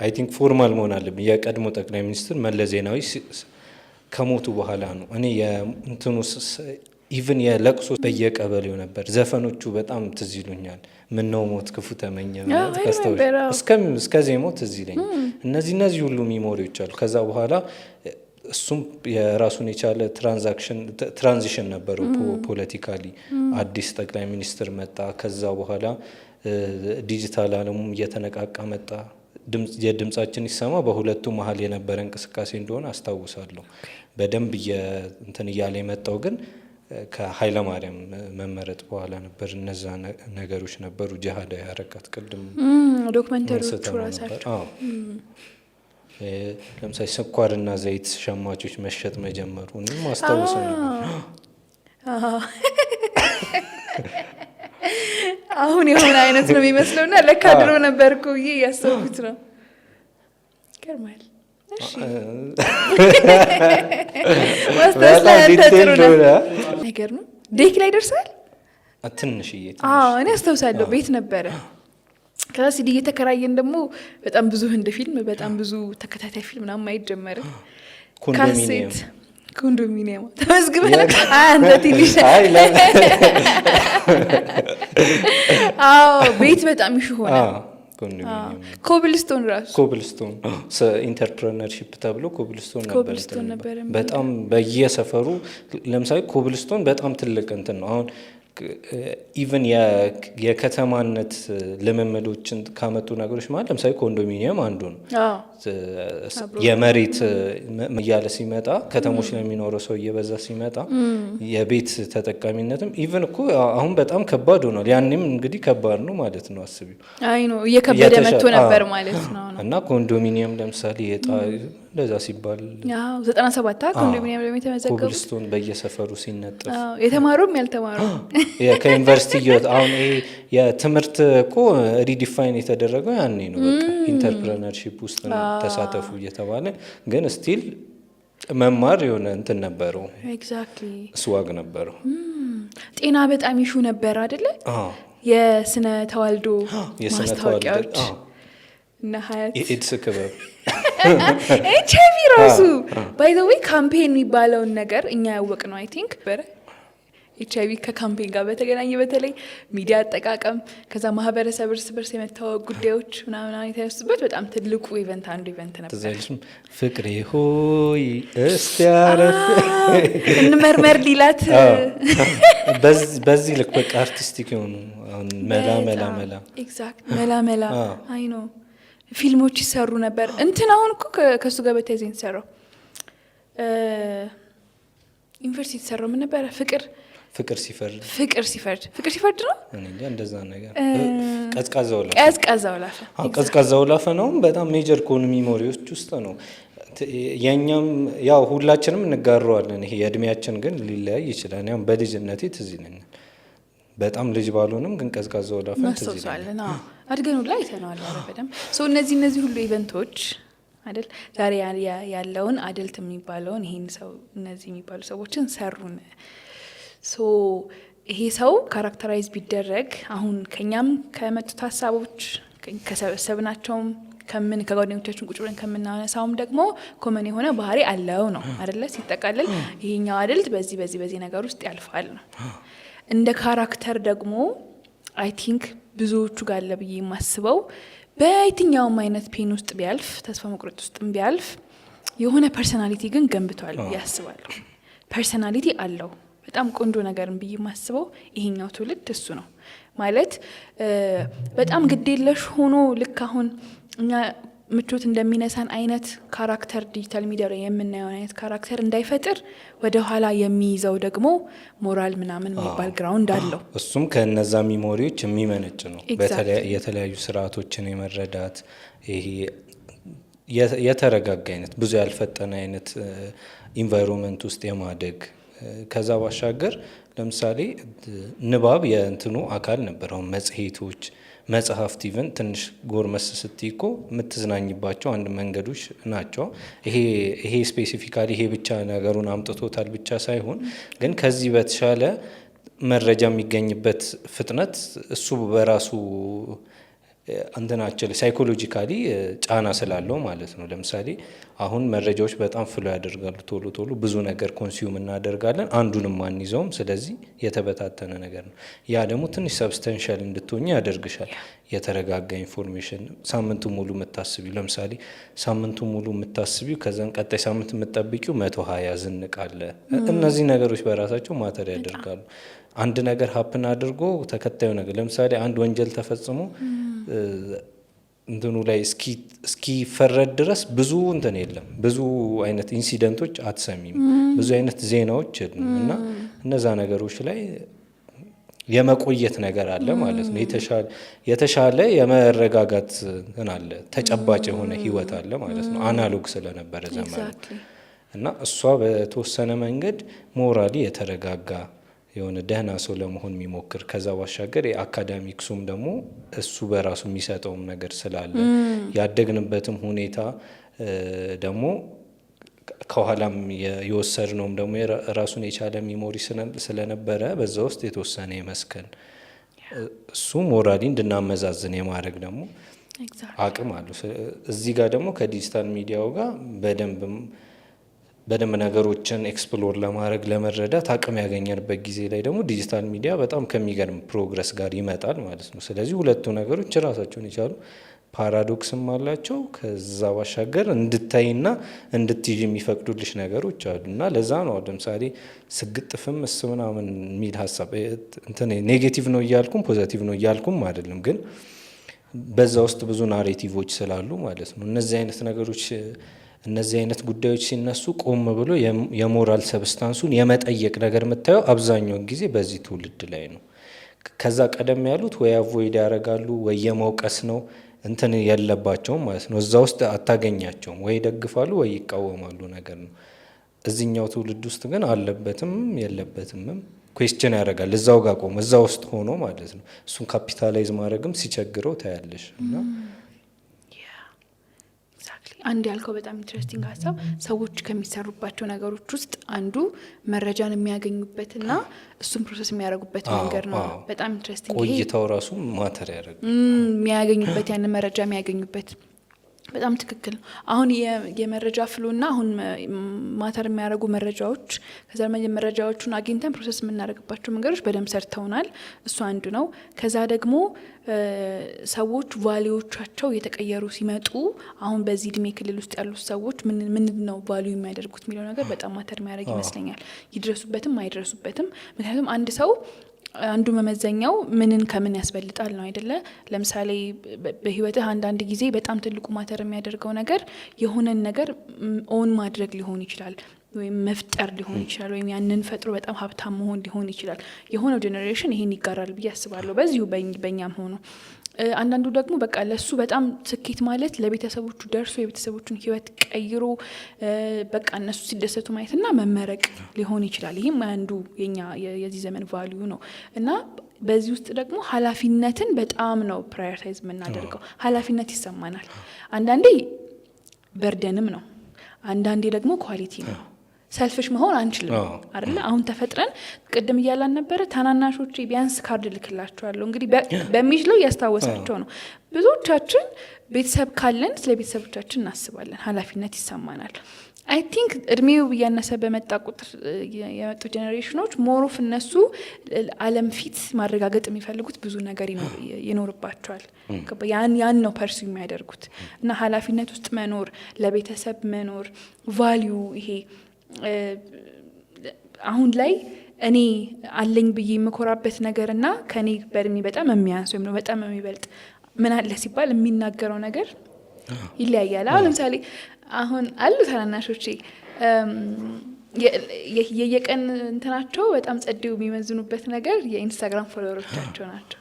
[SPEAKER 2] አይ ቲንክ ፎርማል መሆን አለብን። የቀድሞ ጠቅላይ ሚኒስትር መለስ ዜናዊ ከሞቱ በኋላ ነው። እኔ የእንትኑ ኢቭን የለቅሶ በየቀበሌው ነበር። ዘፈኖቹ በጣም ትዝ ይሉኛል። ምነው ሞት ክፉ ተመኘ እስከ ዜማው ትዝ ይለኛል። እነዚህ ሁሉ ሚሞሪዎች አሉ። ከዛ በኋላ እሱም የራሱን የቻለ ትራንዚሽን ነበረው ፖለቲካሊ። አዲስ ጠቅላይ ሚኒስትር መጣ። ከዛ በኋላ ዲጂታል ዓለሙም እየተነቃቃ መጣ። የድምጻችን ይሰማ በሁለቱ መሀል የነበረ እንቅስቃሴ እንደሆነ አስታውሳለሁ። በደንብ እንትን እያለ የመጣው ግን ከኃይለ ማርያም መመረጥ በኋላ ነበር። እነዛ ነገሮች ነበሩ። ጂሃድ ያረጋት ቅድም
[SPEAKER 1] ዶክመንተሪዎቹ ራሳቸው
[SPEAKER 2] ለምሳሌ ስኳርና ዘይት ሸማቾች መሸጥ መጀመሩ እኔም አስታውሰው ነበር።
[SPEAKER 1] አሁን የሆነ አይነት ነው የሚመስለውና ለካ ድሮ ነበርኩ ያሰብኩት ነው። ይገርማል። እሺ ነገር ነው። ዴክ ላይ ደርሳል
[SPEAKER 2] ትንሽዬ።
[SPEAKER 1] እኔ አስታውሳለሁ ቤት ነበረ። ከዛ ሲዲ እየተከራየን ደግሞ በጣም ብዙ ህንድ ፊልም፣ በጣም ብዙ ተከታታይ ፊልም ምናምን ማየት ጀመረ። ካሴት ኮንዶሚኒየም ተመዝግበን አንተ ትንሽ ቤት በጣም ይሽ ሆነ። ኮብልስቶን
[SPEAKER 2] ኢንተርፕረነርሺፕ ተብሎ ኮብልስቶን ነበር። በጣም በየሰፈሩ ለምሳሌ ኮብልስቶን በጣም ትልቅ እንትን ነው። አሁን ኢቨን የከተማነት ልምምዶችን ካመጡ ነገሮች ማለት ለምሳሌ ኮንዶሚኒየም አንዱ ነው። የመሬት እያለ ሲመጣ ከተሞች ላይ የሚኖረው ሰው እየበዛ ሲመጣ የቤት ተጠቃሚነትም ኢቨን እኮ አሁን በጣም ከባድ ሆኗል። ያኔም እንግዲህ ከባድ ነው ማለት ነው። አስቢው።
[SPEAKER 1] አይ ነው እየከበደ መጥቶ ነበር ማለት ነው።
[SPEAKER 2] እና ኮንዶሚኒየም ለምሳሌ ለዛ ሲባል
[SPEAKER 1] 97 ኮንዶሚኒየም ላይ ተመዘገቡ።
[SPEAKER 2] ኮብልስቶን በየሰፈሩ ሲነጠፍ
[SPEAKER 1] የተማሩም ያልተማሩም
[SPEAKER 2] ከዩኒቨርሲቲ አሁን ይሄ የትምህርት እኮ ሪዲፋይን የተደረገው ያኔ ነው። በቃ ኢንተርፕረነርሺፕ ውስጥ ተሳተፉ እየተባለ ግን ስቲል መማር የሆነ እንትን ነበረው።
[SPEAKER 1] ኤግዛክትሊ
[SPEAKER 2] ስዋግ ነበረው።
[SPEAKER 1] ጤና በጣም ይሹ ነበር አይደለ? የስነ ተዋልዶ ማስታወቂያዎች እና ሀያት
[SPEAKER 2] የኤድስ ክበብ
[SPEAKER 1] ኤችአይቪ ራሱ ባይ ዘ ዌይ ካምፔን የሚባለውን ነገር እኛ ያወቅ ነው። አይ ቲንክ ኤችአይቪ ከካምፔን ጋር በተገናኘ በተለይ ሚዲያ አጠቃቀም ከዛ ማህበረሰብ እርስ በርስ የመታወቅ ጉዳዮች ምናምን የተነሱበት በጣም ትልቁ ኢቨንት አንዱ ኢቨንት ነበር።
[SPEAKER 2] ፍቅሬ ሆይ እስቲ ያረፍ
[SPEAKER 1] እንመርመር ሊላት
[SPEAKER 2] በዚህ ልክ በቃ አርቲስቲክ የሆኑ መላ
[SPEAKER 1] ኤግዛክት መላ አይ ነው ፊልሞች ይሰሩ ነበር። እንትን አሁን እኮ ከሱ ጋር በተያይዘ የተሰራው ዩኒቨርሲቲ የተሰራው ምን ነበረ? ፍቅር ሲፈርድ ነው።
[SPEAKER 2] እኔ እንጃ እንደዛ ነገር ቀዝቃዛው ላፈ ነው። በጣም ሜጀር ከሆኑ ሚሞሪዎች ውስጥ ነው። የኛም ያው ሁላችንም እንጋራዋለን። ይሄ የእድሜያችን ግን ሊለያይ ይችላል። ያው በልጅነቴ ትዝ ይለኛል በጣም ልጅ ባልሆንም ግን ቀዝቃዛ ወላፈን ትዝ ይላል።
[SPEAKER 1] አድገኑ ላይ አይተነዋል በደንብ። እነዚህ ሁሉ ኢቨንቶች አይደል ዛሬ ያለውን አደልት የሚባለውን ይሄን ሰው እነዚህ የሚባሉ ሰዎችን ሰሩን። ይሄ ሰው ካራክተራይዝ ቢደረግ አሁን ከኛም ከመጡት ሀሳቦች ከሰበሰብናቸውም ከጓደኞቻችን ቁጭ ብለን ከምናነሳውም ደግሞ ኮመን የሆነ ባህሪ አለው ነው አይደለ? ሲጠቃልል ይሄኛው አደልት በዚህ ነገር ውስጥ ያልፋል ነው። እንደ ካራክተር ደግሞ አይ ቲንክ ብዙዎቹ ጋር አለ ብዬ የማስበው በየትኛውም አይነት ፔን ውስጥ ቢያልፍ ተስፋ መቁረጥ ውስጥ ቢያልፍ የሆነ ፐርሰናሊቲ ግን ገንብቷል ብዬ አስባለሁ። ፐርሰናሊቲ አለው። በጣም ቆንጆ ነገርን ብዬ የማስበው ይሄኛው ትውልድ እሱ ነው ማለት በጣም ግዴለሽ ሆኖ ልክ አሁን እኛ ምቾት እንደሚነሳን አይነት ካራክተር ዲጂታል ሚዲያ ላይ የምናየው አይነት ካራክተር እንዳይፈጥር ወደ ኋላ የሚይዘው ደግሞ ሞራል ምናምን የሚባል ግራውንድ አለው።
[SPEAKER 2] እሱም ከነዛ ሚሞሪዎች የሚመነጭ ነው። የተለያዩ ስርዓቶችን የመረዳት ይሄ የተረጋጋ አይነት ብዙ ያልፈጠነ አይነት ኢንቫይሮንመንት ውስጥ የማደግ ከዛ ባሻገር ለምሳሌ ንባብ የእንትኑ አካል ነበር። አሁን መጽሔቶች መጽሐፍት ኢቨን ትንሽ ጎርመስ ስትይኮ የምትዝናኝባቸው አንድ መንገዶች ናቸው። ይሄ ስፔሲፊካሊ ይሄ ብቻ ነገሩን አምጥቶታል ብቻ ሳይሆን ግን ከዚህ በተሻለ መረጃ የሚገኝበት ፍጥነት እሱ በራሱ እንትናችን ሳይኮሎጂካሊ ጫና ስላለው ማለት ነው። ለምሳሌ አሁን መረጃዎች በጣም ፍሎ ያደርጋሉ ቶሎ ብዙ ነገር ኮንሱም እናደርጋለን፣ አንዱንም አንይዘውም። ስለዚህ የተበታተነ ነገር ነው። ያ ደግሞ ትንሽ ሰብስታንሻል እንድትሆኝ ያደርግሻል። የተረጋጋ ኢንፎርሜሽን ሳምንቱ ሙሉ የምታስቢው ለምሳሌ ሳምንቱ ሙሉ የምታስቢው ከዛን ቀጣይ ሳምንት የምትጠብቂው 120 ዝንቅ አለ። እነዚህ ነገሮች በራሳቸው ማተር ያደርጋሉ። አንድ ነገር ሀፕን አድርጎ ተከታዩ ነገር ለምሳሌ አንድ ወንጀል ተፈጽሞ እንትኑ ላይ እስኪፈረድ ድረስ ብዙ እንትን የለም፣ ብዙ አይነት ኢንሲደንቶች አትሰሚም፣ ብዙ አይነት ዜናዎች እና እነዛ ነገሮች ላይ የመቆየት ነገር አለ ማለት ነው። የተሻለ የመረጋጋት እንትን አለ፣ ተጨባጭ የሆነ ህይወት አለ ማለት ነው። አናሎግ ስለነበረ ዘመኑ እና እሷ በተወሰነ መንገድ ሞራሊ የተረጋጋ የሆነ ደህና ሰው ለመሆን የሚሞክር ከዛ ባሻገር የአካዳሚክሱም ደግሞ እሱ በራሱ የሚሰጠውም ነገር ስላለ ያደግንበትም ሁኔታ ደግሞ ከኋላም የወሰድነውም ደግሞ ራሱን የቻለ ሚሞሪ ስለነበረ በዛ ውስጥ የተወሰነ የመስከን እሱ ሞራሊ እንድናመዛዝን የማድረግ ደግሞ አቅም አለው። እዚህ ጋር ደግሞ ከዲጂታል ሚዲያው ጋር በደንብ ነገሮችን ኤክስፕሎር ለማድረግ ለመረዳት አቅም ያገኘንበት ጊዜ ላይ ደግሞ ዲጂታል ሚዲያ በጣም ከሚገርም ፕሮግረስ ጋር ይመጣል ማለት ነው። ስለዚህ ሁለቱ ነገሮች ራሳቸውን የቻሉ ፓራዶክስም አላቸው። ከዛ ባሻገር እንድታይና እንድትይዥ የሚፈቅዱልሽ ነገሮች አሉ እና ለዛ ነው ለምሳሌ ስግጥፍም ምናምን የሚል ሀሳብ ኔጌቲቭ ነው እያልኩም ፖዘቲቭ ነው እያልኩም አይደለም፣ ግን በዛ ውስጥ ብዙ ናሬቲቮች ስላሉ ማለት ነው። እነዚህ አይነት ጉዳዮች ሲነሱ ቆም ብሎ የሞራል ሰብስታንሱን የመጠየቅ ነገር የምታየው አብዛኛውን ጊዜ በዚህ ትውልድ ላይ ነው። ከዛ ቀደም ያሉት ወይ አቮይድ ያደርጋሉ ወይ የመውቀስ ነው እንትን የለባቸውም ማለት ነው። እዛ ውስጥ አታገኛቸውም፣ ወይ ይደግፋሉ ወይ ይቃወማሉ ነገር ነው። እዚህኛው ትውልድ ውስጥ ግን አለበትም የለበትምም ኩዌስችን ያደርጋል። እዛው ጋር ቆሞ እዛ ውስጥ ሆኖ ማለት ነው። እሱን ካፒታላይዝ ማድረግም ሲቸግረው ታያለሽ እና
[SPEAKER 1] አንድ ያልከው በጣም ኢንትረስቲንግ ሀሳብ ሰዎች ከሚሰሩባቸው ነገሮች ውስጥ አንዱ መረጃን የሚያገኙበትና እሱም ፕሮሰስ የሚያደርጉበት መንገድ ነው። በጣም ኢንትረስቲንግ
[SPEAKER 2] ቆይታው ራሱ ማተር ያደርጋል
[SPEAKER 1] የሚያገኙበት ያንን መረጃ የሚያገኙበት በጣም ትክክል ነው። አሁን የመረጃ ፍሎና አሁን ማተር የሚያደርጉ መረጃዎች ከዛ መረጃዎቹን አግኝተን ፕሮሰስ የምናደርግባቸው መንገዶች በደንብ ሰርተውናል። እሱ አንዱ ነው። ከዛ ደግሞ ሰዎች ቫሊዎቻቸው የተቀየሩ ሲመጡ አሁን በዚህ እድሜ ክልል ውስጥ ያሉት ሰዎች ምን ነው ቫሊዩ የሚያደርጉት የሚለው ነገር በጣም ማተር የሚያደርግ ይመስለኛል። ይድረሱበትም አይድረሱበትም። ምክንያቱም አንድ ሰው አንዱ መመዘኛው ምንን ከምን ያስበልጣል ነው አይደለ? ለምሳሌ በህይወትህ አንዳንድ ጊዜ በጣም ትልቁ ማተር የሚያደርገው ነገር የሆነን ነገር ኦን ማድረግ ሊሆን ይችላል፣ ወይም መፍጠር ሊሆን ይችላል፣ ወይም ያንን ፈጥሮ በጣም ሀብታም መሆን ሊሆን ይችላል። የሆነው ጄኔሬሽን ይሄን ይጋራል ብዬ አስባለሁ፣ በዚሁ በእኛም ሆኖ። አንዳንዱ ደግሞ በቃ ለሱ በጣም ስኬት ማለት ለቤተሰቦቹ ደርሶ የቤተሰቦቹን ህይወት ቀይሮ በቃ እነሱ ሲደሰቱ ማየትና መመረቅ ሊሆን ይችላል። ይህም አንዱ የኛ የዚህ ዘመን ቫልዩ ነው እና በዚህ ውስጥ ደግሞ ኃላፊነትን በጣም ነው ፕራዮሪታይዝ የምናደርገው። ኃላፊነት ይሰማናል። አንዳንዴ በርደንም ነው፣ አንዳንዴ ደግሞ ኳሊቲ ነው። ሰልፍሽ መሆን አንችልም አይደል? አሁን ተፈጥረን ቅድም እያላን ነበረ ታናናሾቼ ቢያንስ ካርድ ልክላቸዋለሁ እንግዲህ በሚችለው ያስታወሳቸው ነው። ብዙዎቻችን ቤተሰብ ካለን ስለ ቤተሰቦቻችን እናስባለን፣ ኃላፊነት ይሰማናል። አይ ቲንክ እድሜው እያነሰ በመጣ ቁጥር የመጡ ጄኔሬሽኖች ሞሮፍ እነሱ ዓለም ፊት ማረጋገጥ የሚፈልጉት ብዙ ነገር ይኖርባቸዋል። ያን ነው ፐርሱ የሚያደርጉት እና ኃላፊነት ውስጥ መኖር፣ ለቤተሰብ መኖር፣ ቫልዩ ይሄ አሁን ላይ እኔ አለኝ ብዬ የምኮራበት ነገርና ከኔ በእድሜ በጣም የሚያንስ ወይም በጣም የሚበልጥ ምን አለ ሲባል የሚናገረው ነገር ይለያያል። አሁን ለምሳሌ አሁን አሉ ታናናሾቼ የየቀን እንትናቸው በጣም ጸዴው የሚመዝኑበት ነገር የኢንስታግራም ፎሎወሮቻቸው ናቸው።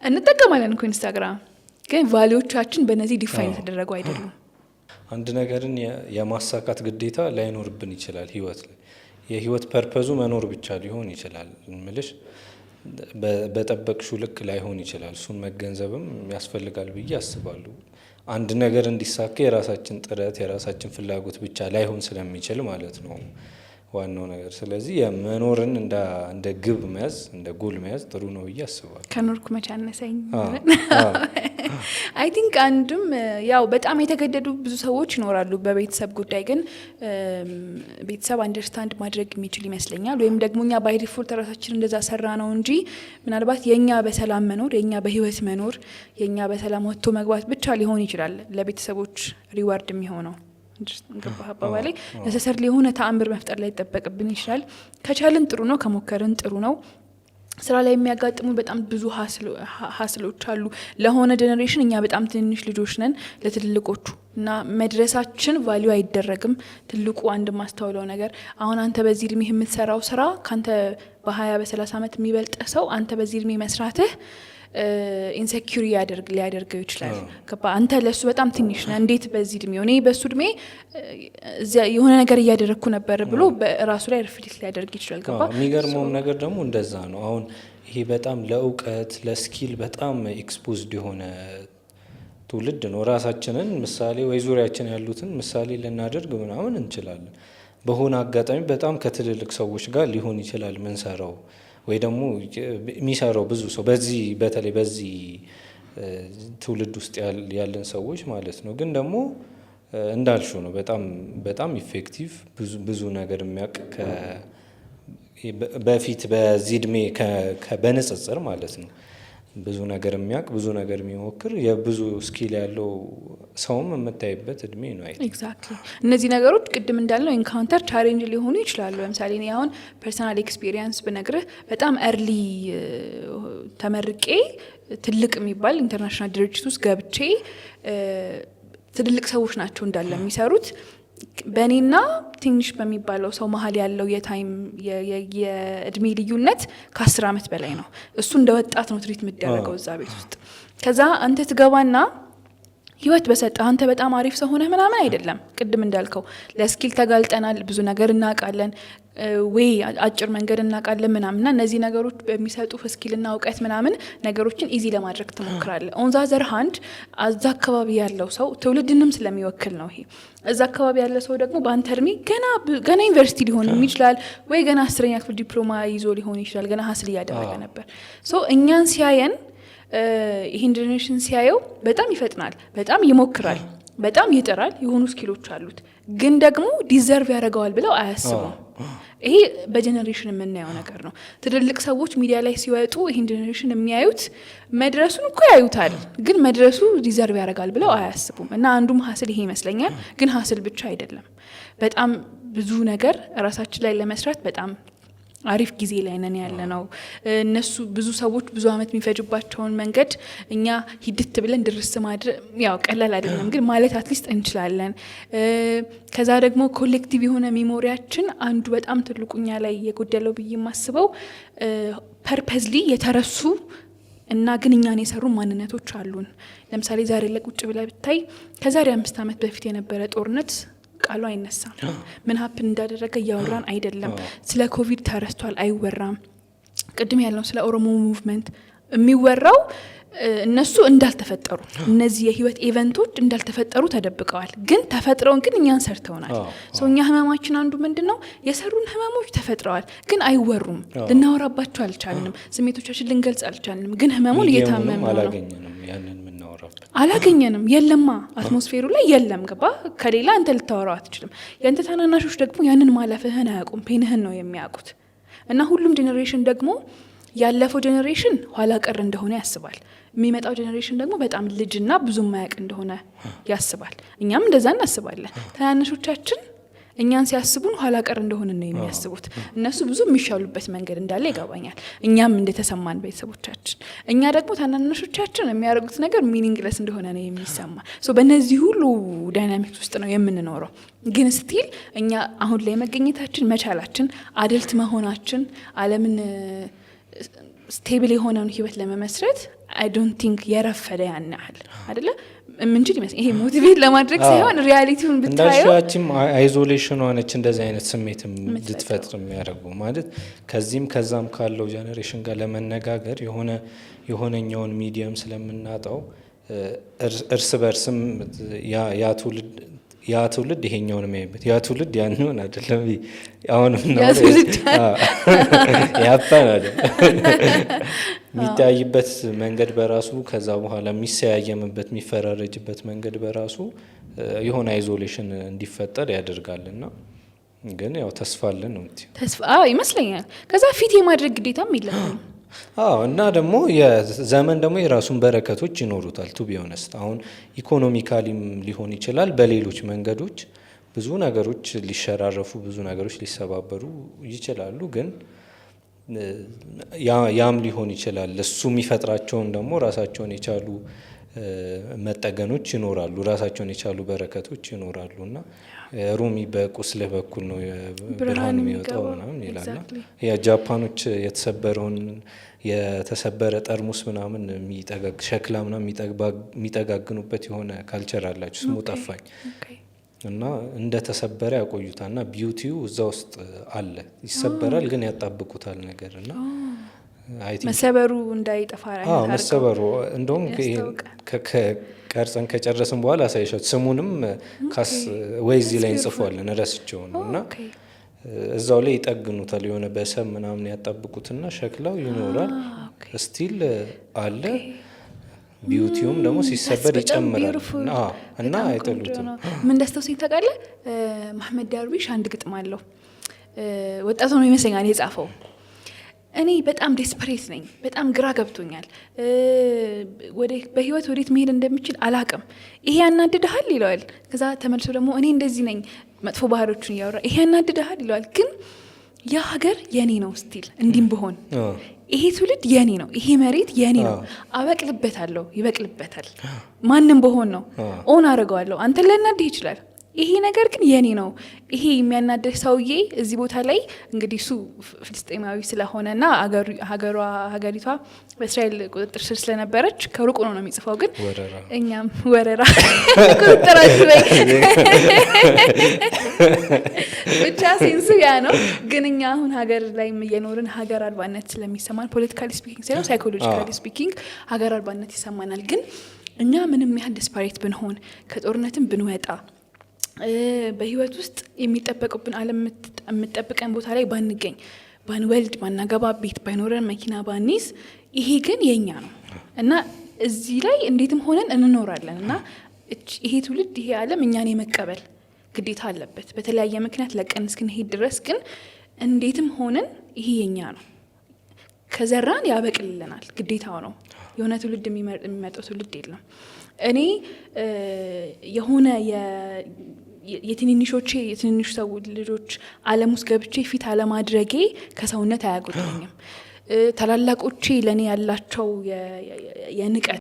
[SPEAKER 1] እንጠቀማለን እኮ ኢንስታግራም፣ ግን ቫልዩዎቻችን በእነዚህ ዲፋይን የተደረጉ አይደሉም።
[SPEAKER 2] አንድ ነገርን የማሳካት ግዴታ ላይኖርብን ይችላል። ህይወት ላይ የህይወት ፐርፐዙ መኖር ብቻ ሊሆን ይችላል። ምልሽ በጠበቅሹ ልክ ላይሆን ይችላል። እሱን መገንዘብም ያስፈልጋል ብዬ አስባለሁ። አንድ ነገር እንዲሳካ የራሳችን ጥረት የራሳችን ፍላጎት ብቻ ላይሆን ስለሚችል ማለት ነው ዋናው ነገር። ስለዚህ የመኖርን እንደ ግብ መያዝ እንደ ጎል መያዝ ጥሩ ነው ብዬ አስባለሁ።
[SPEAKER 1] ከኖርኩ መቼ አነሰኝ። አይ ቲንክ አንድም ያው በጣም የተገደዱ ብዙ ሰዎች ይኖራሉ በቤተሰብ ጉዳይ፣ ግን ቤተሰብ አንደርስታንድ ማድረግ የሚችል ይመስለኛል። ወይም ደግሞ እኛ ባይ ዲፎልት ራሳችን እንደዛ ሰራ ነው እንጂ ምናልባት የኛ በሰላም መኖር፣ የኛ በህይወት መኖር፣ የኛ በሰላም ወጥቶ መግባት ብቻ ሊሆን ይችላል ለቤተሰቦች ሪዋርድ የሚሆነው። ገባህ አባባሌ? ነሰሰርሊ የሆነ ተአምር መፍጠር ላይ ይጠበቅብን ይችላል። ከቻልን ጥሩ ነው፣ ከሞከርን ጥሩ ነው። ስራ ላይ የሚያጋጥሙ በጣም ብዙ ሀስሎች አሉ። ለሆነ ጀኔሬሽን እኛ በጣም ትንሽ ልጆች ነን ለትልልቆቹ እና መድረሳችን ቫልዩ አይደረግም። ትልቁ አንድ ማስተዋለው ነገር አሁን አንተ በዚህ እድሜ የምትሰራው ስራ ካንተ በ20 በ30 ዓመት የሚበልጥ ሰው አንተ በዚህ እድሜ መስራትህ ኢንሴኪዩሪ ሊያደርገው ይችላል። አንተ ለሱ በጣም ትንሽ ነህ፣ እንዴት በዚህ እድሜ እኔ በሱ እድሜ የሆነ ነገር እያደረግኩ ነበር ብሎ በራሱ ላይ ሪፍሌክት ሊያደርግ ይችላል።
[SPEAKER 2] የሚገርመውም ነገር ደግሞ እንደዛ ነው። አሁን ይሄ በጣም ለእውቀት ለስኪል በጣም ኤክስፖዝድ የሆነ ትውልድ ነው። ራሳችንን ምሳሌ ወይ ዙሪያችን ያሉትን ምሳሌ ልናደርግ ምናምን እንችላለን። በሆነ አጋጣሚ በጣም ከትልልቅ ሰዎች ጋር ሊሆን ይችላል ምንሰራው ወይ ደግሞ የሚሰራው ብዙ ሰው በተለይ በዚህ ትውልድ ውስጥ ያለን ሰዎች ማለት ነው። ግን ደግሞ እንዳልሽው ነው በጣም ኢፌክቲቭ ብዙ ነገር የሚያውቅ በፊት በዚህ እድሜ በንጽጽር ማለት ነው ብዙ ነገር የሚያውቅ ብዙ ነገር የሚሞክር የብዙ ስኪል ያለው ሰውም የምታይበት እድሜ ነው።
[SPEAKER 1] ኤግዛክትሊ እነዚህ ነገሮች ቅድም እንዳልነው ኢንካውንተር ቻሌንጅ ሊሆኑ ይችላሉ። ለምሳሌ እኔ አሁን ፐርሰናል ኤክስፒሪየንስ ብነግርህ በጣም እርሊ ተመርቄ ትልቅ የሚባል ኢንተርናሽናል ድርጅት ውስጥ ገብቼ ትልልቅ ሰዎች ናቸው እንዳለ የሚሰሩት። በእኔና ትንሽ በሚባለው ሰው መሀል ያለው የታይም የእድሜ ልዩነት ከ10 ዓመት በላይ ነው። እሱ እንደ ወጣት ነው ትሪት የሚደረገው እዛ ቤት ውስጥ። ከዛ አንተ ትገባና ህይወት በሰጠ አንተ በጣም አሪፍ ሰው ሆነህ ምናምን አይደለም። ቅድም እንዳልከው ለስኪል ተጋልጠናል፣ ብዙ ነገር እናውቃለን፣ ወይ አጭር መንገድ እናውቃለን ምናምንና እነዚህ ነገሮች በሚሰጡ ስኪልና እውቀት ምናምን ነገሮችን ኢዚ ለማድረግ ትሞክራለህ። ኦን ዘ አዘር ሃንድ እዛ አካባቢ ያለው ሰው ትውልድንም ስለሚወክል ነው። ይሄ እዛ አካባቢ ያለ ሰው ደግሞ በአንተ እድሜ ገና ዩኒቨርሲቲ ሊሆን ይችላል፣ ወይ ገና 10ኛ ክፍል ዲፕሎማ ይዞ ሊሆን ይችላል፣ ገና ሀስል እያደረገ ነበር። ሶ እኛን ሲያየን ይህን ጀኔሬሽን ሲያየው በጣም ይፈጥናል፣ በጣም ይሞክራል፣ በጣም ይጥራል፣ የሆኑ ስኪሎች አሉት፣ ግን ደግሞ ዲዘርቭ ያደርገዋል ብለው አያስቡም። ይሄ በጀኔሬሽን የምናየው ነገር ነው። ትልልቅ ሰዎች ሚዲያ ላይ ሲወጡ ይህን ጀኔሬሽን የሚያዩት መድረሱን እኮ ያዩታል፣ ግን መድረሱ ዲዘርቭ ያደርጋል ብለው አያስቡም። እና አንዱም ሀስል ይሄ ይመስለኛል። ግን ሀስል ብቻ አይደለም፣ በጣም ብዙ ነገር ራሳችን ላይ ለመስራት በጣም አሪፍ ጊዜ ላይ ነን ያለ ነው። እነሱ ብዙ ሰዎች ብዙ አመት የሚፈጅባቸውን መንገድ እኛ ሂድት ብለን ድርስ ማድረግ ያው ቀላል አይደለም፣ ግን ማለት አትሊስት እንችላለን። ከዛ ደግሞ ኮሌክቲቭ የሆነ ሜሞሪያችን አንዱ በጣም ትልቁኛ ላይ የጎደለው ብዬ የማስበው ፐርፐዝሊ የተረሱ እና ግን እኛን የሰሩ ማንነቶች አሉን። ለምሳሌ ዛሬ ለቁጭ ብለህ ብታይ ከዛሬ 5 ዓመት በፊት የነበረ ጦርነት ቃሉ አይነሳም። ምን ሀፕን እንዳደረገ እያወራን አይደለም። ስለ ኮቪድ ተረስቷል፣ አይወራም። ቅድም ያልነው ስለ ኦሮሞ ሙቭመንት የሚወራው እነሱ እንዳልተፈጠሩ እነዚህ የህይወት ኢቨንቶች እንዳልተፈጠሩ ተደብቀዋል። ግን ተፈጥረውን ግን እኛን ሰርተውናል። እኛ ህመማችን አንዱ ምንድነው የሰሩን ህመሞች ተፈጥረዋል፣ ግን አይወሩም። ልናወራባቸው አልቻልንም። ስሜቶቻችን ልንገልጽ አልቻልንም። ግን ህመሙን እየታመመ ነው። አላገኘንም። የለማ አትሞስፌሩ ላይ የለም። ገባ ከሌላ አንተ ልታወራው አትችልም። ያንተ ታናናሾች ደግሞ ያንን ማለፍህን አያውቁም። ፔንህን ነው የሚያውቁት። እና ሁሉም ጄኔሬሽን ደግሞ ያለፈው ጄኔሬሽን ኋላ ቀር እንደሆነ ያስባል። የሚመጣው ጄኔሬሽን ደግሞ በጣም ልጅና ብዙ ማያውቅ እንደሆነ ያስባል። እኛም እንደዛ እናስባለን። ታናናሾቻችን እኛን ሲያስቡን ኋላ ቀር እንደሆነ ነው የሚያስቡት። እነሱ ብዙ የሚሻሉበት መንገድ እንዳለ ይገባኛል። እኛም እንደተሰማን ቤተሰቦቻችን፣ እኛ ደግሞ ታናናሾቻችን የሚያደርጉት ነገር ሚኒንግለስ እንደሆነ ነው የሚሰማ። በእነዚህ ሁሉ ዳይናሚክስ ውስጥ ነው የምንኖረው። ግን ስቲል እኛ አሁን ላይ መገኘታችን መቻላችን፣ አደልት መሆናችን፣ ዓለምን ስቴብል የሆነውን ህይወት ለመመስረት አይ ዶንት ቲንክ የረፈደ ያን ያህል አይደለ ምንጭ ይመስል ይሄ ሞቲቬት ለማድረግ ሳይሆን ሪያሊቲውን ብታየው
[SPEAKER 2] እንዳልሻችም አይዞሌሽን ሆነች እንደዚህ አይነት ስሜትም ልትፈጥር የሚያደርገው ማለት ከዚህም ከዛም ካለው ጄኔሬሽን ጋር ለመነጋገር የሆነኛውን ሚዲየም ስለምናጣው እርስ በርስም ያ ትውልድ ይሄኛውን የሚያይበት ያ ትውልድ ያንውን አይደለም አሁንም ነው ያጣና የሚታይበት መንገድ በራሱ ከዛ በኋላ የሚሰያየምበት የሚፈራረጅበት መንገድ በራሱ የሆነ አይዞሌሽን እንዲፈጠር ያደርጋልና ግን ያው ተስፋ አለን ነው
[SPEAKER 1] ተስፋ ይመስለኛል። ከዛ ፊት የማድረግ ግዴታም የለም።
[SPEAKER 2] እና ደግሞ የዘመን ደግሞ የራሱን በረከቶች ይኖሩታል። ቱ ቢሆነስት አሁን ኢኮኖሚካሊም ሊሆን ይችላል፣ በሌሎች መንገዶች ብዙ ነገሮች ሊሸራረፉ ብዙ ነገሮች ሊሰባበሩ ይችላሉ። ግን ያም ሊሆን ይችላል እሱ የሚፈጥራቸውን ደግሞ ራሳቸውን የቻሉ መጠገኖች ይኖራሉ፣ ራሳቸውን የቻሉ በረከቶች ይኖራሉ። እና ሩሚ በቁስልህ በኩል ነው ብርሃን የሚወጣው ምናምን ይላልና የጃፓኖች የተሰበረ ጠርሙስ ምናምን ሸክላ ምናምን የሚጠጋግኑበት የሆነ ካልቸር አላቸው፣ ስሙ ጠፋኝ። እና እንደተሰበረ ያቆዩታል እና ቢዩቲው እዛ ውስጥ አለ። ይሰበራል ግን ያጣብቁታል ነገር እና
[SPEAKER 1] መሰበሩ እንዳይጠፋ
[SPEAKER 2] መሰበሩ እንደውም ቀርጸን ከጨረስን በኋላ አሳይሻት ስሙንም ወይ እዚህ ላይ እንጽፏለን ረስቸው ነው እና እዛው ላይ ይጠግኑታል። የሆነ በሰም ምናምን ያጣብቁትና ሸክላው ይኖራል ስቲል አለ። ቢዩቲውም ደግሞ ሲሰበር ይጨምራል እና አይጠሉትም።
[SPEAKER 1] ምን ደስተው ሲታቃለ መሐመድ ዳርዊሽ አንድ ግጥም አለው። ወጣቱ ነው ይመስለኛል የጻፈው። እኔ በጣም ዴስፐሬት ነኝ፣ በጣም ግራ ገብቶኛል፣ በህይወት ወዴት መሄድ እንደምችል አላቅም። ይሄ ያናድድሃል ይለዋል። ከዛ ተመልሶ ደግሞ እኔ እንደዚህ ነኝ፣ መጥፎ ባህሪዎችን እያወራ ይሄ ያናድድሃል ይለዋል። ግን ያ ሀገር የኔ ነው ስቲል እንዲም ብሆን ይሄ ትውልድ የኔ ነው፣ ይሄ መሬት የኔ ነው፣ አበቅልበታለሁ፣ ይበቅልበታል። ማንም በሆን ነው ኦን አደርገዋለሁ። አንተን ሊያናድህ ይችላል፣ ይሄ ነገር ግን የኔ ነው። ይሄ የሚያናድህ ሰውዬ እዚህ ቦታ ላይ እንግዲህ እሱ ፍልስጤማዊ ስለሆነና ሀገሪቷ በእስራኤል ቁጥጥር ስር ስለነበረች ከሩቅ ነው የሚጽፈው። ግን እኛም ወረራ ቁጥጥራችሁ ላይ ብቻ ሴንሱ ያ ነው። ግን እኛ አሁን ሀገር ላይ እየኖርን ሀገር አልባነት ስለሚሰማን ፖለቲካሊ ስፒኪንግ ሳይሆን ሳይኮሎጂካሊ ስፒኪንግ ሀገር አልባነት ይሰማናል። ግን እኛ ምንም ያህል ዲስፓሬት ብንሆን ከጦርነትም ብንወጣ በህይወት ውስጥ የሚጠበቁብን ዓለም የምጠብቀን ቦታ ላይ ባንገኝ፣ ባንወልድ፣ ባናገባ፣ ቤት ባይኖረን፣ መኪና ባንይዝ፣ ይሄ ግን የኛ ነው እና እዚህ ላይ እንዴትም ሆነን እንኖራለን እና ይሄ ትውልድ ይሄ ዓለም እኛን የመቀበል ግዴታ አለበት። በተለያየ ምክንያት ለቀን እስክንሄድ ድረስ ግን እንዴትም ሆነን ይሄ የኛ ነው። ከዘራን ያበቅልልናል፣ ግዴታው ነው። የሆነ ትውልድ የሚመጣው ትውልድ የለም። እኔ የሆነ የትንንሽ ሰው ልጆች ዓለም ውስጥ ገብቼ ፊት አለማድረጌ ከሰውነት አያጎድለኝም። ታላላቆቼ ለእኔ ያላቸው የንቀት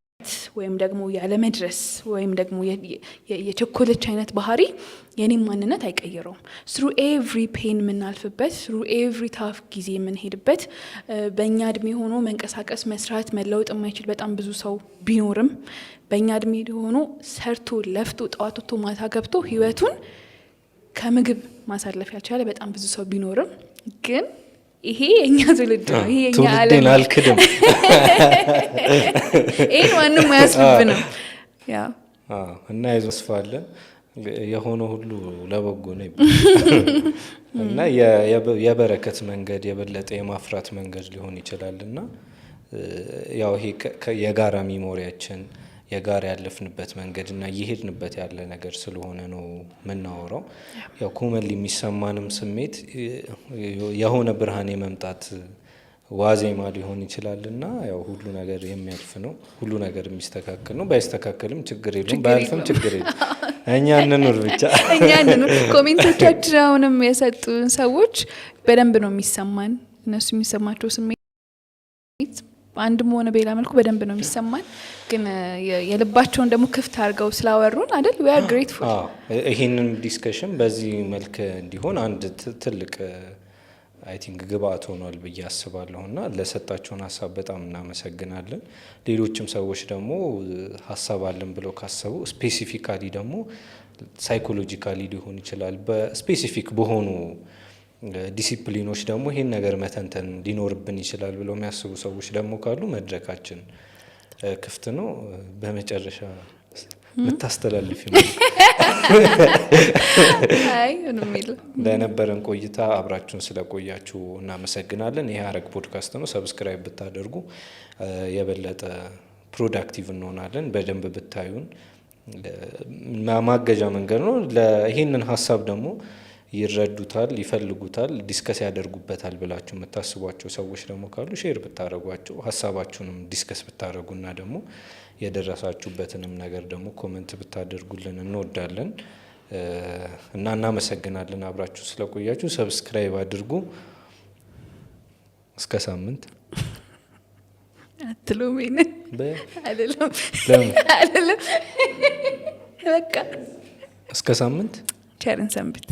[SPEAKER 1] ወይም ደግሞ ያለመድረስ ወይም ደግሞ የቸኮለች አይነት ባህሪ የኔም ማንነት አይቀይረውም። ስሩ ኤቭሪ ፔን የምናልፍበት፣ ስሩ ኤቭሪ ታፍ ጊዜ የምንሄድበት፣ በእኛ እድሜ ሆኖ መንቀሳቀስ፣ መስራት፣ መለወጥ የማይችል በጣም ብዙ ሰው ቢኖርም በእኛ እድሜ ሆኖ ሰርቶ ለፍቶ ጠዋት ወጥቶ ማታ ገብቶ ህይወቱን ከምግብ ማሳለፍ ያልቻለ በጣም ብዙ ሰው ቢኖርም ግን ይሄ የኛ ትውልድ ነው፣ ይሄ የኛ ዓለም
[SPEAKER 2] ትውልዴን አልክድም።
[SPEAKER 1] ይሄ ማንም ያስብብ ነው። ያ
[SPEAKER 2] እና ይዘስፋለን የሆነ ሁሉ ለበጎ ነው እና የበረከት መንገድ የበለጠ የማፍራት መንገድ ሊሆን ይችላል። እና ያው ይሄ የጋራ ሚሞሪያችን የጋራ ያለፍንበት መንገድ እና እየሄድንበት ያለ ነገር ስለሆነ ነው የምናወራው። ያው ኮመንሊ የሚሰማንም ስሜት የሆነ ብርሃን የመምጣት ዋዜማ ሊሆን ይችላል። እና ያው ሁሉ ነገር የሚያልፍ ነው፣ ሁሉ ነገር የሚስተካከል ነው። ባይስተካከልም ችግር የለውም፣ ባያልፍም ችግር የለም። እኛ እንኑር ብቻ፣ እኛ እንኑር።
[SPEAKER 1] ኮሜንቶቻችን አሁንም የሰጡን ሰዎች በደንብ ነው የሚሰማን፣ እነሱ የሚሰማቸው ስሜት አንድም ሆነ በሌላ መልኩ በደንብ ነው የሚሰማን። ግን የልባቸውን ደግሞ ክፍት አድርገው ስላወሩን አይደል we are grateful።
[SPEAKER 2] ይሄንን ዲስከሽን በዚህ መልክ እንዲሆን አንድ ትልቅ አይ ቲንክ ግብአት ሆኗል ብዬ አስባለሁ። እና ለሰጣችሁን ሀሳብ በጣም እናመሰግናለን። ሌሎችም ሰዎች ደግሞ ሀሳብ አለን ብለው ካሰቡ ስፔሲፊካሊ ደግሞ ሳይኮሎጂካሊ ሊሆን ይችላል በስፔሲፊክ በሆኑ ዲሲፕሊኖች ደግሞ ይሄን ነገር መተንተን ሊኖርብን ይችላል ብለው የሚያስቡ ሰዎች ደግሞ ካሉ መድረካችን ክፍት ነው። በመጨረሻ ምታስተላልፍ ለነበረን ቆይታ አብራችሁን ስለቆያችሁ እናመሰግናለን። ይሄ ሀረግ ፖድካስት ነው። ሰብስክራይብ ብታደርጉ የበለጠ ፕሮዳክቲቭ እንሆናለን። በደንብ ብታዩን ማገዣ መንገድ ነው። ይሄንን ሀሳብ ደግሞ ይረዱታል፣ ይፈልጉታል፣ ዲስከስ ያደርጉበታል ብላችሁ የምታስቧቸው ሰዎች ደግሞ ካሉ ሼር ብታደርጓቸው፣ ሀሳባችሁንም ዲስከስ ብታደርጉና ደግሞ የደረሳችሁበትንም ነገር ደግሞ ኮመንት ብታደርጉልን እንወዳለን እና እናመሰግናለን። አብራችሁ ስለቆያችሁ ሰብስክራይብ አድርጉ። እስከ ሳምንት
[SPEAKER 1] አትሉም? አይደለም በቃ
[SPEAKER 2] እስከ ሳምንት
[SPEAKER 1] ቸርን ሰንብት።